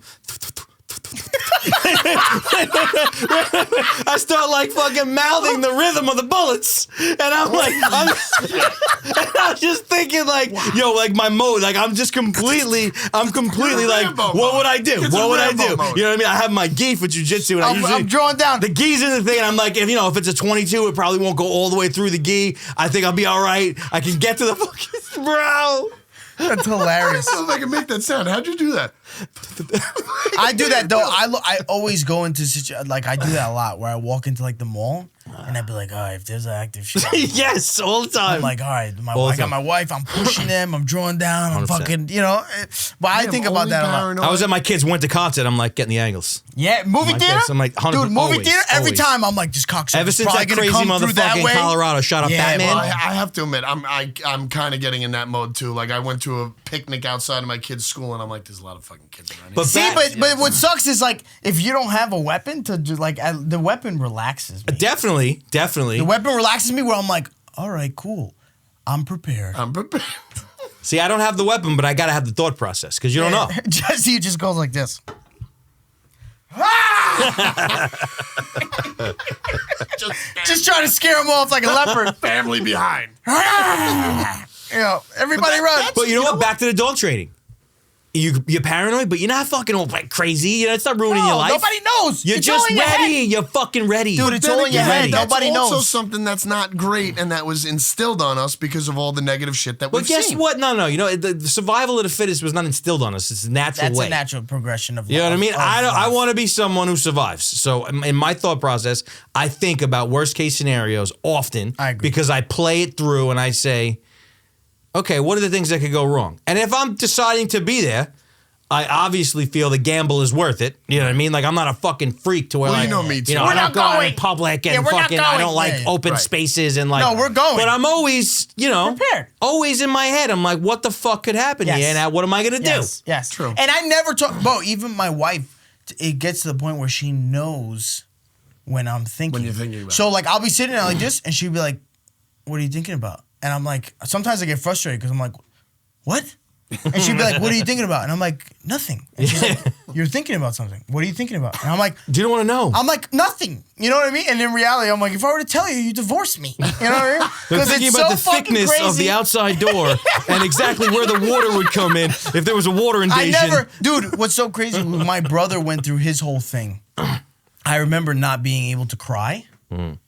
I start like fucking mouthing the rhythm of the bullets, and I'm like, I'm just thinking like, yo, like my mode, like I'm completely like, Rambo what would I mode. do? It's What a would I Rambo do? mode. You know what I mean? I have my gi for jujitsu, and I usually I'm drawing down. the gi's in the thing, and I'm like, if it's a 22, it probably won't go all the way through the gi. I think I'll be all right. I can get to the fucking bro. That's hilarious. I don't know if I can make that sound. How'd you do that? I do that though. I always go into like I do that a lot where I walk into like the mall and I'd be like, all right, if there's an active shit, Yes, all the time. I'm like, all right, All the I got time. my wife, I'm pushing them, I'm drawing down, I'm 100%. fucking, you know. But I am think about only that a lot. paranoid. I was at my kid's winter concert. I'm like getting the angles. Yeah, movie Like theater. this. I'm like, 100% dude, movie always, theater. Every always. time I'm like, this cocksucker's Ever since probably that gonna crazy come through that motherfucker in way. Colorado shot up Yeah, Batman. well, I have to admit, I'm kind of getting in that mode too. Like I went to a picnic outside of my kid's school, and I'm like, there's a lot of fucking kids around here. But See, Bat- but what sucks is like if you don't have a weapon to do, like the weapon relaxes me. Definitely. The weapon relaxes me where I'm like, all right, cool, I'm prepared. I'm prepared. See, I don't have the weapon, but I gotta have the thought process because you don't know. Jesse just goes like this. Just trying to scare him off like a leopard. Family behind. You know, everybody runs. But you know what? Back to the dog training. You're paranoid, but you're not fucking all like crazy. You know, it's not ruining your life. Nobody knows. You're It's just all in your ready. head. You're fucking ready. Dude, it's Then all in your again, head. that's Nobody also knows. something that's not great, and that was instilled on us because of all the negative shit that But we've guess seen. what? No. You know, the survival of the fittest was not instilled on us. It's a natural That's way. a natural progression of You know what I mean? of I life. want to be someone who survives. So in my thought process, I think about worst case scenarios often I agree. because I play it through and I say, okay, what are the things that could go wrong? And if I'm deciding to be there, I obviously feel the gamble is worth it. You know what I mean? Like I'm not a fucking freak to where Well, like, you know me too. You know, We're I not don't go out going. in public and Yeah, we're not fucking I going. don't like Yeah, yeah. open Right. spaces and like No, we're going. But I'm always, you know, Prepared. always in my head. I'm like, what the fuck could happen Yes. here? And what am I gonna Yes, do? yes. True. And I never talk, bro, even my wife, it gets to the point where she knows when I'm thinking. When you're thinking about So, like, I'll be sitting there like this, and she'll be like, what are you thinking about? And I'm like, sometimes I get frustrated because I'm like, what? And she'd be like, what are you thinking about? And I'm like, nothing. And she's like, you're thinking about something. What are you thinking about? And I'm like, you don't want to know. I'm like, nothing. You know what I mean? And in reality, I'm like, if I were to tell you, you divorce me. You know what I mean? They're thinking about the thickness of the outside door and exactly where the water would come in if there was a water invasion. Dude, what's so crazy? My brother went through his whole thing. I remember not being able to cry. And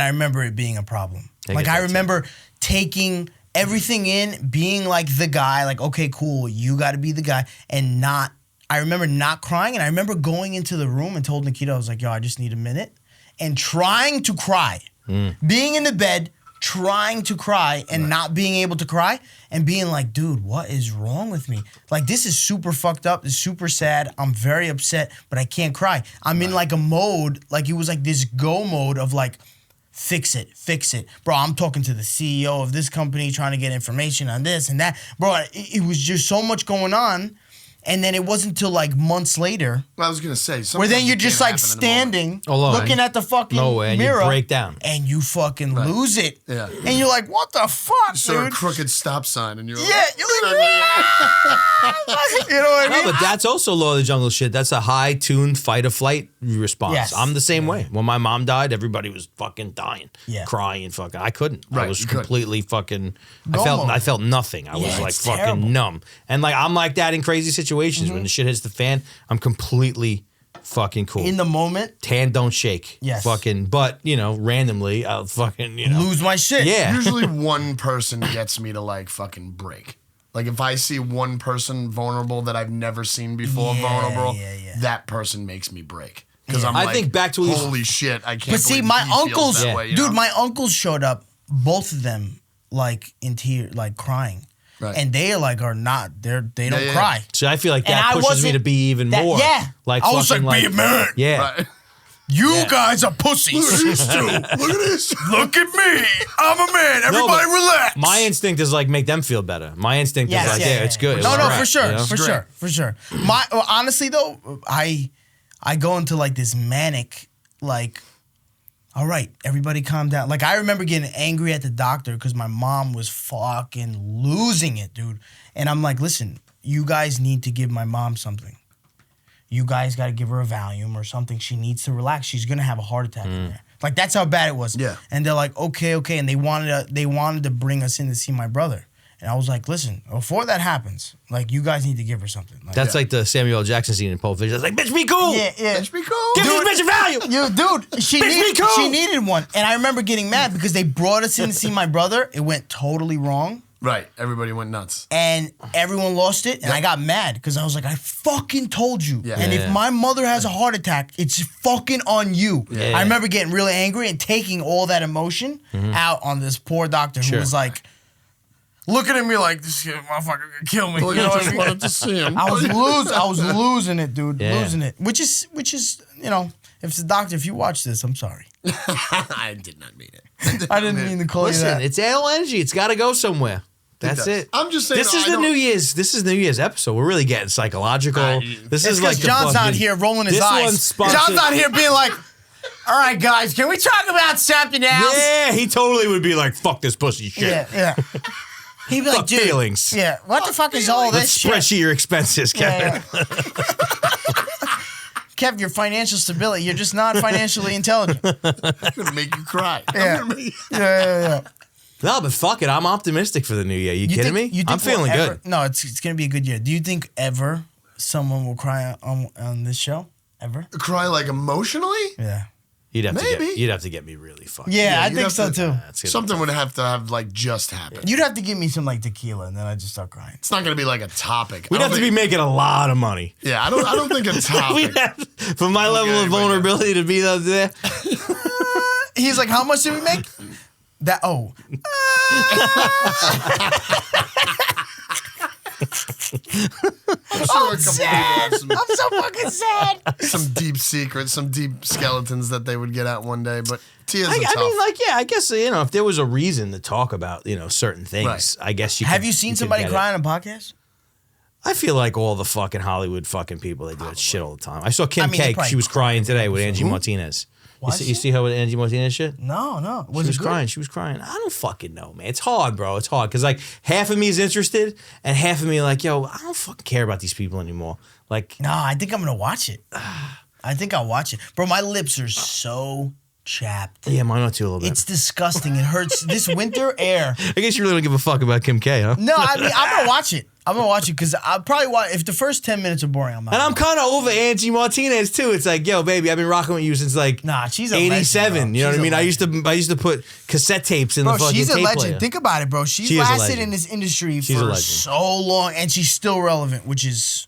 I remember it being a problem. I remember taking everything in, being like the guy, like, okay, cool, you got to be the guy, and not, I remember not crying, and I remember going into the room and told Nikita, I was like, yo, I just need a minute, and trying to cry. Being in the bed, trying to cry, and not being able to cry, and being like, dude, what is wrong with me? Like, this is super fucked up, it's super sad, I'm very upset, but I can't cry. I'm in like a mode, like it was like this go mode of like, fix it. Bro, I'm talking to the CEO of this company trying to get information on this and that. Bro, it was just so much going on. And then it wasn't until like months later. I was going to say. Where then you're just like standing, looking at the fucking mirror. You break down. And you fucking lose it. Yeah. And you're like, what the fuck, dude? Saw a crooked stop sign and you're like. Yeah, you're like, you know what I mean? No, but that's also law of the jungle shit. That's a high-tuned fight or flight response. Yes. I'm the same way. When my mom died, everybody was fucking dying, crying, fucking. I couldn't. Right, I was completely fucking. Normal. I felt nothing. I was like fucking terrible. numb. And like I'm like that in crazy situations. When the shit hits the fan, I'm completely fucking cool. In the moment. Hand don't shake. Yes. Fucking. But randomly, I'll fucking lose my shit. Yeah. Usually one person gets me to like fucking break. Like if I see one person vulnerable that I've never seen before vulnerable, that person makes me break. Because I'm like, think back to holy shit, I can't. But see, believe my he feels uncles, that way, you dude, know? my uncles showed up, both of them, like in tears, like crying. Right. And they like are not, they don't cry. So I feel like And that I pushes me to be even more. Yeah. Like I was fucking like, be a man. Yeah. Right. You guys are pussies. Look at these two. Look at this. Look at me. I'm a man. Everybody relax. My instinct is like make them feel better. My instinct is like, it's good. No, It's no, great, for sure, you know? for sure. Honestly though, I go into like this manic, like, all right, everybody calm down. Like I remember getting angry at the doctor because my mom was fucking losing it, dude. And I'm like, listen, you guys need to give my mom something. You guys got to give her a Valium or something. She needs to relax. She's gonna have a heart attack in there. Like that's how bad it was. Yeah. And they're like, okay. And they wanted to bring us in to see my brother. And I was like, listen, before that happens, like you guys need to give her something. Like, That's like the Samuel L. Jackson scene in Pulp Fiction. It's like, bitch, be cool. yeah. Bitch, be cool. Give this bitch a Valium. Dude, she needed one. And I remember getting mad because they brought us in to see my brother. It went totally wrong. Right. Everybody went nuts. And everyone lost it. And I got mad because I was like, I fucking told you. Yeah. And if my mother has a heart attack, it's fucking on you. Yeah. I remember getting really angry and taking all that emotion out on this poor doctor who was like, looking at me like, this motherfucker gonna kill me. Well, You know you what I just mean? wanted to see him. I was losing it, dude. Yeah. Losing it. Which is, if it's the doctor, if you watch this, I'm sorry. I did not mean it. I didn't mean to call you Listen, that. it's ale energy. It's got to go somewhere. That's does. it. I'm just saying. This is the New Year's. This is New Year's episode. We're really getting psychological. This It's is like because John's the not fucking- here rolling his this eyes. one's sponsored- John's not here being like, all right, guys, can we talk about something else? Yeah, he totally would be like, "Fuck this pussy shit." Yeah. He'd be like, Fuck dude. feelings. Yeah. What the fuck is all Let's this shit? spreadsheet your expenses, Kevin. Yeah. Kev, your financial stability, you're just not financially intelligent. I'm gonna make you cry. Yeah. Yeah. No, but fuck it. I'm optimistic for the new year. You kidding me? You think I'm feeling we'll good. No, it's gonna be a good year. Do you think ever someone will cry on this show? Ever? Cry like emotionally? Yeah. You'd have Maybe. to get me really fucked. Yeah, I you'd think have so to- too. That's gonna Something would have to have like just happened. You'd have to give me some like tequila, and then I just start crying. It's not gonna be like a topic. We'd have to be making a lot of money. Yeah, I don't think a topic. We'd have, for my level of vulnerability to be up there. He's like, how much did we make? That I'm sure a couple people have I'm so fucking sad. some deep secrets, some deep skeletons that they would get out one day. But tears are I tough. mean, like, yeah, I guess, if there was a reason to talk about, certain things, I guess you Have could- you seen could somebody get it. cry on a podcast? I feel like all the fucking Hollywood fucking people, they do that shit all the time. I saw Kim I mean, they K. probably She was crying today with Angie Who? Martinez. You see her with Angie Martinez shit? No. She was crying. She was crying. I don't fucking know, man. It's hard, bro. It's hard. Because, like, half of me is interested, and half of me like, yo, I don't fucking care about these people anymore. Like, no, I think I'm going to watch it. I think I'll watch it. Bro, my lips are so chapped. Yeah, mine are too a little bit. It's disgusting. It hurts. This winter air. I guess you really don't give a fuck about Kim K, huh? No, I mean, I'm going to watch it. I'm going to watch it because I'll probably watch. If the first 10 minutes are boring, I'm not. And I'm kind of over Angie Martinez, too. It's like, yo, baby, I've been rocking with you since, like, she's a 87. Legend, you know what I mean? I legend. used to put cassette tapes in the fucking tape she's a legend. player. Think about it, bro. She lasted in this industry for so long, and she's still relevant, which is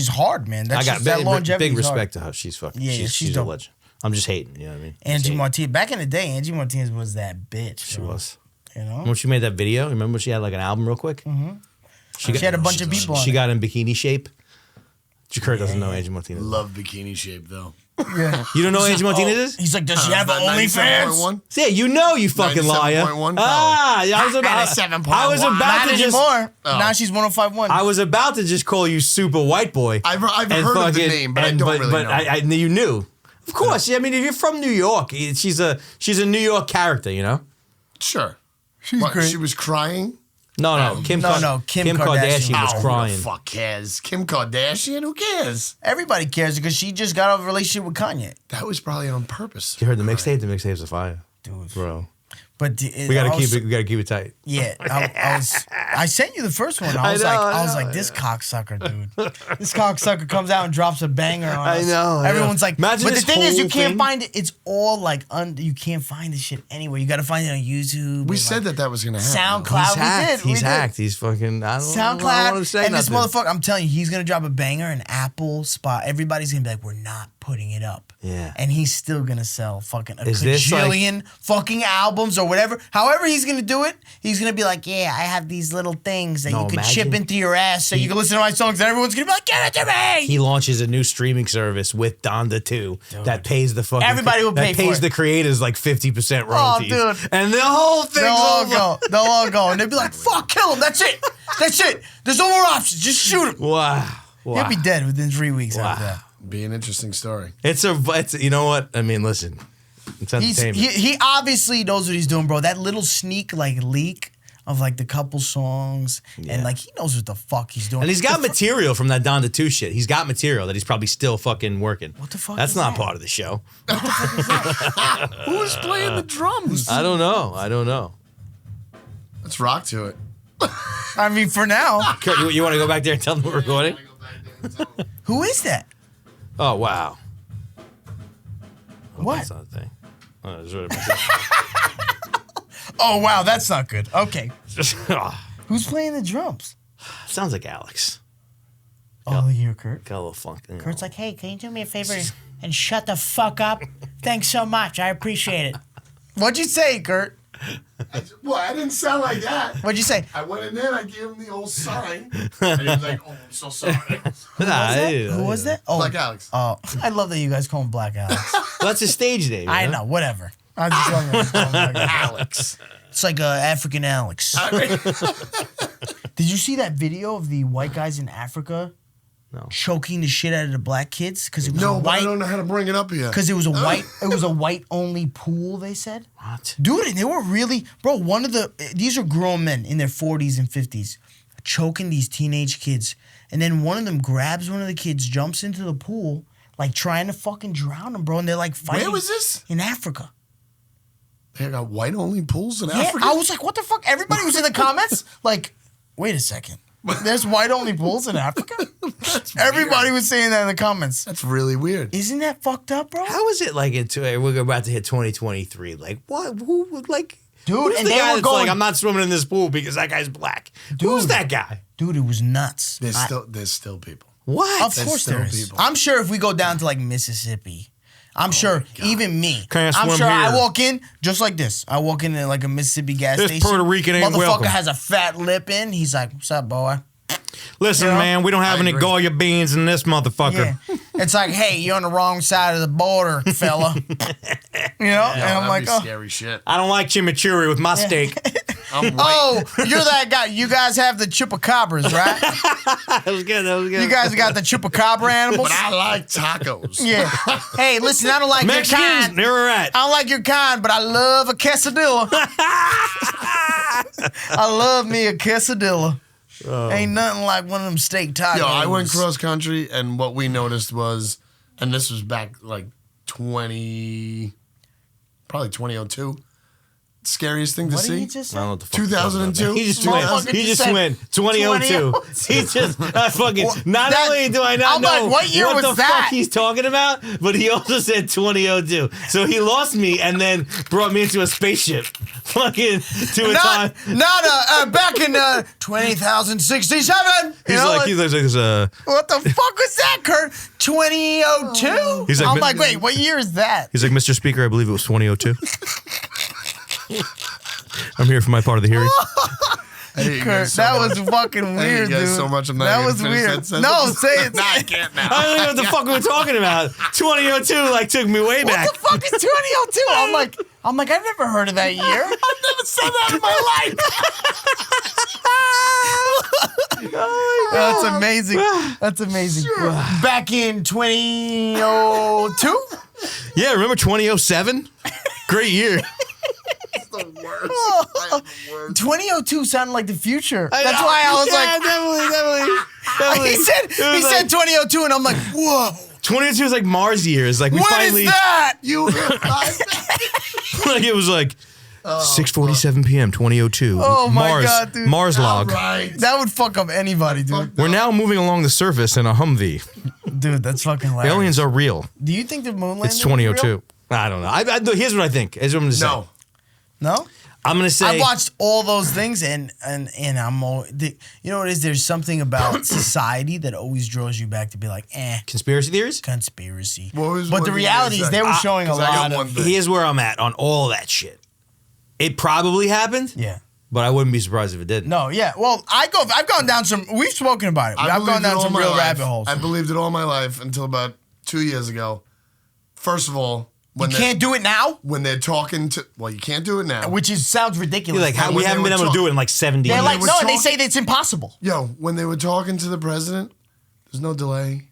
hard, man. That's that longevity. Big respect to her. She's fucking. Yeah, she's a legend. I'm just hating. You know what I mean? Angie Martinez. Back in the day, Angie Martinez was that bitch. She was. You know? When she made that video, remember she had like an album real quick? Mm-hmm. She had a bunch of people on She got in bikini shape. Jakurt doesn't know Angie Martinez. Love bikini shape, though. Yeah. You don't know who Angie Martinez is? He's like, does she have OnlyFans? Yeah, you know, you fucking liar. I was about to just... Now she's 105.1. I was about to just call you super white boy. I've heard of the name, but I don't really know. But you knew. Of course. I mean, if you're from New York, she's a New York character, you know? Sure. She's great. She was crying? No. Kim Kardashian was crying. Who the fuck cares? Kim Kardashian? Who cares? Everybody cares because she just got out of a relationship with Kanye. That was probably on purpose. You heard the mixtape? The mixtape's a fire. Dude. Bro. But we gotta keep it tight. Yeah, I sent you the first one. I was like, this cocksucker, dude. This cocksucker comes out and drops a banger on us. I know. Everyone's like, imagine but the thing is, you can't find it. It's all like, you can't find this shit anywhere. You got to find it on YouTube. We said that was gonna happen. SoundCloud. He's hacked. He's fucking. I don't SoundCloud. I don't say and nothing. This motherfucker, I'm telling you, he's gonna drop a banger, an Apple spot. Everybody's gonna be like, we're not putting it up. Yeah. And he's still gonna sell fucking a gajillion fucking albums or whatever. However he's gonna do it, he's gonna be like, yeah, I have these little things that you can chip into your ass so you can listen to my songs and everyone's gonna be like, get it to me. He launches a new streaming service with Donda 2 that pays the fucking everybody will pay for it. That pays the creators like 50% royalties. Oh, dude. And the whole thing's over. They'll all go. And they'll be like, fuck, kill him. That's it. That's it. There's no more options. Just shoot him. Wow. He'll be dead within 3 weeks after that. Be an interesting story. It's you know what? I mean, listen. It's entertainment. He obviously knows what he's doing, bro. That little sneak leak of like the couple songs and like he knows what the fuck he's doing. And he's got material from that Donda 2 shit. He's got material that he's probably still fucking working. What the fuck? That's not part of the show. What the fuck is that? Who's playing the drums? I don't know. Let's rock to it. I mean, for now. You want to go back there and tell them we're recording? Who is that? Oh, wow. What? That's not a thing. Oh, wow, that's not good. Okay. Who's playing the drums? Sounds like Alex. Oh, you're Kurt. Got a little funk. Kurt's like, hey, can you do me a favor and shut the fuck up? Thanks so much. I appreciate it. What'd you say, Kurt? I didn't sound like that. What'd you say? I went in there and I gave him the old sign. And he was like, oh, I'm so sorry. Who was that? Oh, Black Alex. Oh, I love that you guys call him Black Alex. Well, that's his stage name. I know, whatever. I just call him Black Alex. It's like African Alex. Did you see that video of the white guys in Africa? No. Choking the shit out of the black kids because it was but I don't know how to bring it up here. Because it was a white only pool. They said, what, dude? And they were really, bro. These are grown men in their 40s and 50s, choking these teenage kids, and then one of them grabs one of the kids, jumps into the pool, like trying to fucking drown him, bro. And they're like fighting. Where was this? In Africa. They got white only pools in Africa. I was like, what the fuck? Everybody was in the comments like, wait a second. There's white only pools in Africa? Everybody was saying that in the comments. That's really weird. Isn't that fucked up, bro? How is it like we're about to hit 2023? Like what? Who like? Dude, who's and the they guy were that's going. like, I'm not swimming in this pool because that guy's black. Dude. Who's that guy? Dude, it was nuts. There's still people. What? Of course there is. People. I'm sure if we go down to like Mississippi, I'm sure even me. Can I I'm swim sure here? I walk in just like this. I walk in like a Mississippi gas This station. Puerto Rican ain't Motherfucker welcome. has a fat lip in. He's like, "What's up, boy?" Listen, You know? man, we don't have any Goya beans in this motherfucker. Yeah. It's like, hey, you're on the wrong side of the border, fella. You know? And I'm like, oh. Scary shit. I don't like chimichurri with my steak. I'm white. Oh, you're that guy. You guys have the chupacabras, right? That was good. You guys got the chupacabra animals? But I like tacos. Yeah. Hey, listen, I don't like your Mexicans, kind. never rat. I don't like your kind, but I love a quesadilla. I love me a quesadilla. Ain't nothing like one of them steak tacos. Yo, I went cross country, and what we noticed was, and this was back like probably 2002. Scariest thing to What did see. he just I don't know say? what the fuck you're talking about, 2002? man. He just Motherfucker went. He just just said went 2002. 2002. He just fucking. Not That- only do I not I'm know like, what year what was the that? fuck he's talking about, but he also said 2002. So he lost me and then brought me into a spaceship, fucking to a time. Not back in 20,067. He's like, what the fuck was that, Kurt? 2002? He's like, I'm like, wait, what year is that? He's like, Mr. Speaker, I believe it was 2002. I'm here for my part of the hearing. I hate you Kurt, guys so that much. was fucking I hate weird, you guys dude. so much. I'm not that even was gonna finish weird. that sentence. No, say it. No, I can't now. I don't know what the fuck we're talking about. 2002 like took me way back. What the fuck is 2002? I'm like, I've never heard of that year. I've never said that in my life. That's amazing. That's amazing. Back in 2002? Yeah, remember 2007? Great year. It's the worst. I am the worst. 2002 sounded like the future. That's why I was like, definitely. he said 2002, and I'm like, whoa. 2002 is like Mars years. Like we What finally, is that? You realized like it was like 6:47 p.m. 2002. Oh my Mars, God, dude. Mars log. right. That would fuck up anybody, dude. We're now moving along the surface in a Humvee. Dude, that's fucking hilarious. Aliens are real. Do you think the moon landing It's is 2002. real? I don't know. Here's what I think. Here's what I'm gonna say. No. No? I'm gonna say. I watched all those things, and I'm all, you know what it is? There's something about society that always draws you back to be like, Conspiracy theories. conspiracy. What was But one the thing you reality guys is they said? were showing a 'Cause I got lot one of, thing. Here's where I'm at on all that shit. It probably happened, yeah. but I wouldn't be surprised if it didn't. No, yeah. Well, I've gone down some, we've spoken about it. I've gone believed it down all some my real life. rabbit holes. I believed it all my life until about 2 years ago. First of all, You can't do it now? when they're talking to, well, you can't do it now. Which sounds ridiculous. You're like, when we they haven't were been able to do it in like 70 They're years. like, were no, and they talking- say that it's impossible. Yo, when they were talking to the president, there's no delay.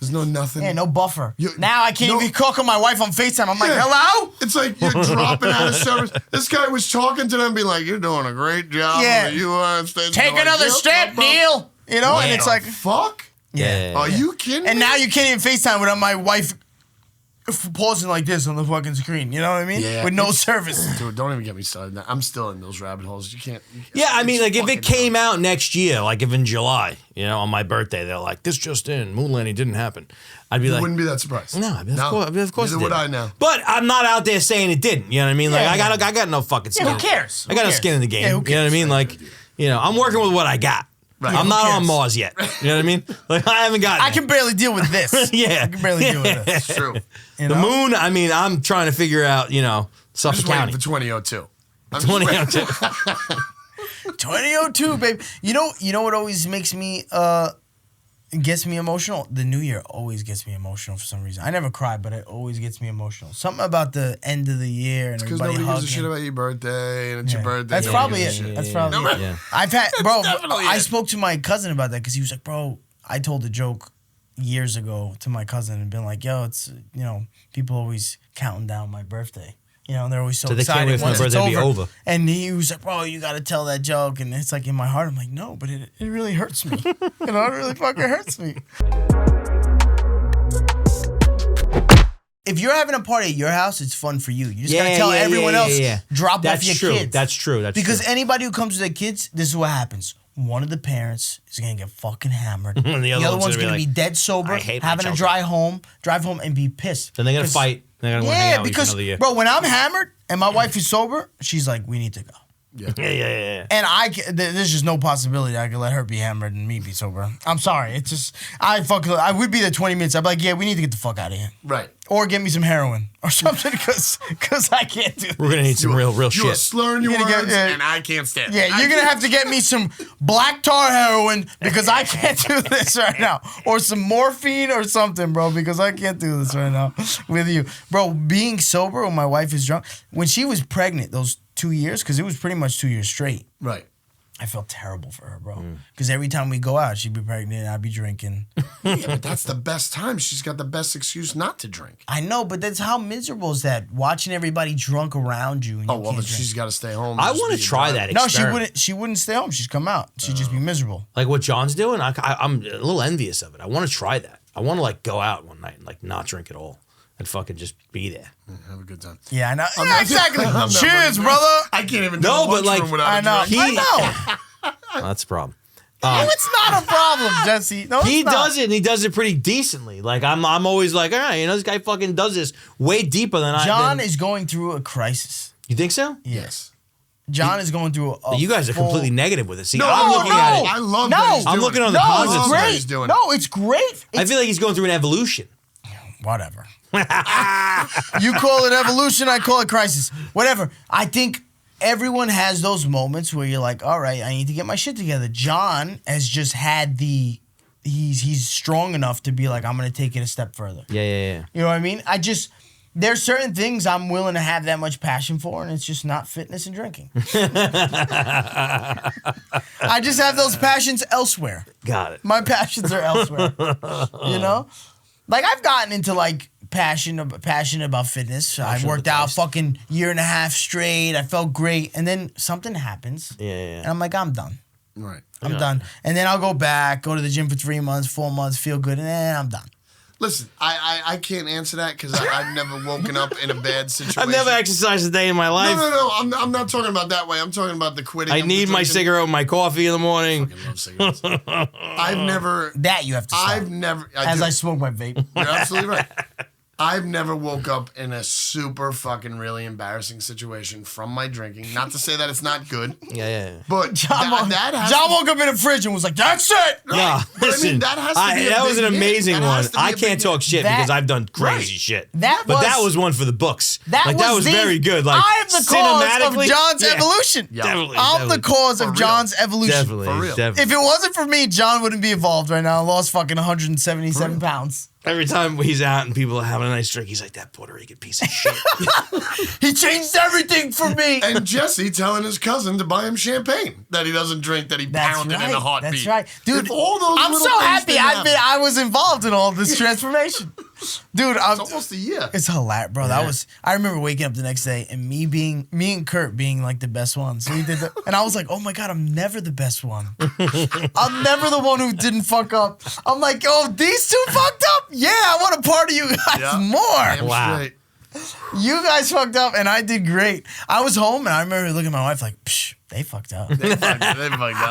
There's no nothing. Yeah, no buffer. You- Now I can't no- even talk on my wife on FaceTime. I'm like, Yeah. hello? It's like you're dropping out of service. This guy was talking to them, being like, "You're doing a great job Yeah. in the United States." Take They're like, another "Yep, step, yep, yep." Neil. You know, and What it's the like, fuck? Yeah. Are you kidding? and me? now you can't even FaceTime without my wife pausing like this on the fucking screen. You know what I mean? Yeah. With no service. Dude, don't even get me started. I'm still in those rabbit holes. You can't. Yeah, I mean, it's like if it fucking came out next year, like if in July, you know, on my birthday, they're like, this just in, moon landing didn't happen. I'd be You like, wouldn't be that surprised. no, I mean, of course Neither it would did. I now. But I'm not out there saying it didn't. You know what I mean? Like Yeah, I got no fucking skin. Yeah, who cares? I got Who no skin in the cares? game. Yeah, who You know what I mean? Like, you know, I'm working with what I got. Right. I'm Who not on cares? Mars yet. You know what I mean? Like I haven't gotten. I can barely deal with this. Yeah. I can barely deal with this. It's true. You The know? moon. I mean, I'm trying to figure out. You know, I'm Suffolk just waiting County. for 2002. I'm just waiting. 2002, babe. You know what always makes me gets me emotional? The new year always gets me emotional for some reason. I never cry, but it always gets me emotional. Something about the end of the year and Because everybody nobody hugging. gives a shit about your birthday, and it's your birthday. That's Nobody probably gives it. a shit. That's probably it. Yeah. I've had, bro. definitely I it. spoke to my cousin about that because he was like, bro. I told a joke years ago to my cousin and been like, yo, it's people always counting down my birthday. You know, and they're always so they can't excited wait for my once it's birthday to be over. And he was like, bro, you got to tell that joke. And it's like in my heart, I'm like, no, but it really hurts me. It really fucking hurts me. If you're having a party at your house, it's fun for you. You just gotta tell everyone else, drop That's off your true. kids. That's true. That's Because true. anybody who comes with their kids, this is what happens. One of the parents is gonna get fucking hammered. And the other one's gonna gonna be be like, dead sober, "I hate my having to children." drive home and be pissed. Then they're gonna 'Cause- fight. They're gonna want to hang Yeah, out with you for because another year. bro, when I'm hammered and my wife is sober, she's like, we need to go. Yeah. And there's just no possibility I could let her be hammered and me be sober. I'm sorry. It's just, I would be there 20 minutes. I'd be like, yeah, we need to get the fuck out of here. Right. Or get me some heroin or something because I can't do We're gonna need some real You are shit. slurring your You're words, gonna get- and I can't stand it. Yeah, you're gonna have to get me some black tar heroin because I can't do this right now, or some morphine or something, bro, because I can't do this right now with you, bro. Being sober when my wife is drunk, when she was pregnant, those 2 years, because it was pretty much 2 years straight. Right. I felt terrible for her, bro. Because every time we go out, she'd be pregnant, I'd be drinking. Yeah, but that's the best time. She's got the best excuse not to drink. I know, but that's how miserable is that? Watching everybody drunk around you. And Oh, you well, can't but drink. she's got to stay home. I Just want to be a try driver. that No, experiment. she wouldn't stay home. She'd come out. She'd just be miserable. Like what John's doing, I'm a little envious of it. I want to try that. I want to like go out one night and like not drink at all and fucking just be there. Have a good time. Yeah, I know. I'm Yeah, not- exactly. I'm not Cheers, ready. brother. I can't even No, do a but, like, lunchroom without I a know. drink. I know. Oh, that's the problem. No, it's not a problem, Jesse. No, He it's not. does it, and he does it pretty decently. Like I'm always like, all right, you know, this guy fucking does this way deeper than I. John is going through a crisis. You think so? Yes. John is going through a You guys are full- completely negative with it. See, No, I'm no, looking no. at it. I love No. that he's I'm doing looking it. on the No, positive it's I love that great. he's doing it. No, it's great. I feel like he's going through an evolution. Whatever. You call it evolution, I call it crisis. Whatever. I think everyone has those moments where you're like, all right, I need to get my shit together. John has just had he's strong enough to be like, I'm gonna take it a step further. Yeah. You know what I mean? There's certain things I'm willing to have that much passion for, and it's just not fitness and drinking. I just have those passions elsewhere. Got it. My passions are elsewhere. You know? Like I've gotten into like passionate about fitness. I worked out fucking year and a half straight. I felt great. And then something happens. Yeah. And I'm like, I'm done. Right. I'm done. And then I'll go back, go to the gym for 3 months, 4 months, feel good, and then I'm done. Listen, I can't answer that because I've never woken up in a bad situation. I've never exercised a day in my life. No. I'm not talking about that way. I'm talking about the quitting. I of the need my drinking. cigarette with my coffee in the morning. I love cigarettes. I've never. That you have to stop. I've never. As do. I smoke my vape. You're absolutely right. I've never woke up in a super fucking really embarrassing situation from my drinking. Not to say that it's not good, Yeah. but John that has John to, woke up in the fridge and was like, that's it. No, But listen, I mean, that has to be a that was big an hit. amazing That one. has to be I a can't big talk hit. shit That- because I've done crazy Right. shit. That but that was- was one for the books. That was the- very good. Like I am the cause of cinematically- John's Yeah. evolution. Yeah. Definitely. I'm the cause For of real. John's evolution. Definitely. For real. Definitely. If it wasn't for me, John wouldn't be involved right now. I lost fucking 177 pounds. Every time he's out and people are having a nice drink, he's like, that Puerto Rican piece of shit. He changed everything for me. And Jesse telling his cousin to buy him champagne that he doesn't drink, that he pounded in a heartbeat. That's right, dude. If all those I'm little so things happy didn't happen, I was involved in all this transformation, dude. It's almost a year. It's hilarious, bro. I remember waking up the next day and me and Kurt being like the best ones. We did and I was like, oh my god, I'm never the best one. I'm never the one who didn't fuck up. I'm like, oh, these two fucked up. Yeah, I want to party you guys Yeah. more. Damn Wow. straight. You guys fucked up, and I did great. I was home, and I remember looking at my wife like, psh, they fucked up. They fucked up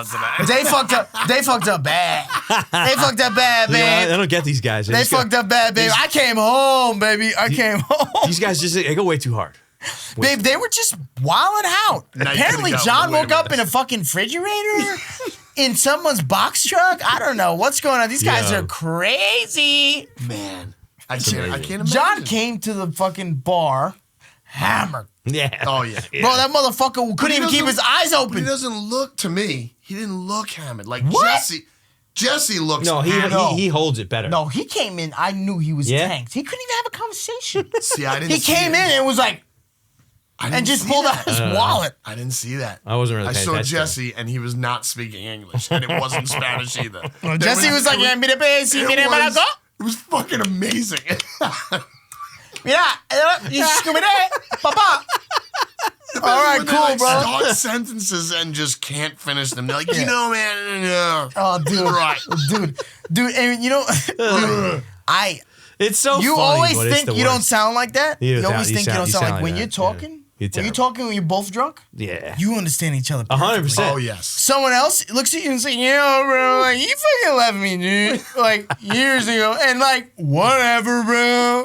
tonight. They fucked up. They fucked up bad. They fucked up bad, I babe. don't get these guys. They fucked up bad, babe. I came home, baby. I came home. These guys they go way too hard. Babe, they were just wilding out. Now you Apparently, could've John gotten away woke up with in a fucking refrigerator in someone's box truck. I don't know what's going on. These guys Yeah. are crazy. Man, I can't imagine. John came to the fucking bar hammered. Yeah. Oh, yeah. Bro, that motherfucker couldn't even keep his eyes But he open. doesn't look, to me, he didn't look hammered. Like What? Jesse looks No, hammered. he holds it better. No, he came in. I knew he was Yeah? tanked. He couldn't even have a conversation. See, I didn't He see came it. in and was like, I didn't and just see pulled that. out his wallet. I didn't see that. I wasn't really I paying saw attention. Jesse, and he was not speaking English, and it wasn't Spanish either. Jesse was like, mira, si, mira, para go. It was fucking amazing. Mira, you scooby papa. All right, When they, cool, like, bro. Start sentences and just can't finish them. They're like, you know, man. Oh, dude. Right. Dude, and you know, dude, It's so you funny, always but it's think the you don't worst. sound like that. You You don't- always you think you sound- don't you sound sound like when like you're that, yeah. talking. You're When you're terrible. talking when you're both drunk, Yeah. you understand each other. 100%. perfectly. Oh, yes. Someone else looks at you and says, you know, bro, like, you fucking left me, dude, like, years ago. And, like, whatever, bro.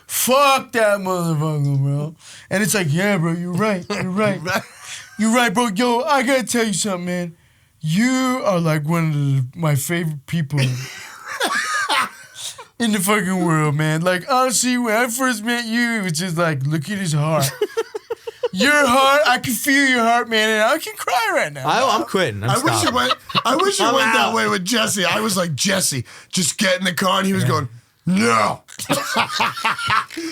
Fuck that motherfucker, bro. And it's like, yeah, bro, you're right. You're right. You're right, bro. Yo, I gotta tell you something, man. You are, like, one of my favorite people in the fucking world, man. Like, honestly, when I first met you, it was just like, look at his heart. Your heart, I can feel your heart, man, and I can cry right now. I'm quitting. I wish it went. I wish it I'm went that out. way with Jesse. I was like, Jesse, just get in the car, and he was going, No.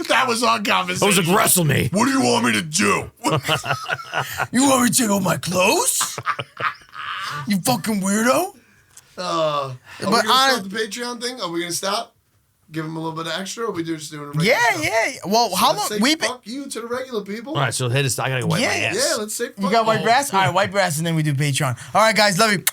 That was our conversation. That was aggressive me. What do you want me to do? You want me to take off my clothes? You fucking weirdo. Are we going to start the Patreon thing? Are we going to stop? Give them a little bit of extra, or are we just doing a regular stuff? Yeah. Well, So how let's long? say We fuck you to the regular people. All right, so hit us. I gotta go wipe my ass. Yeah, let's say fuck You got white you. grass? All right, white grass, and then we do Patreon. All right, guys, love you.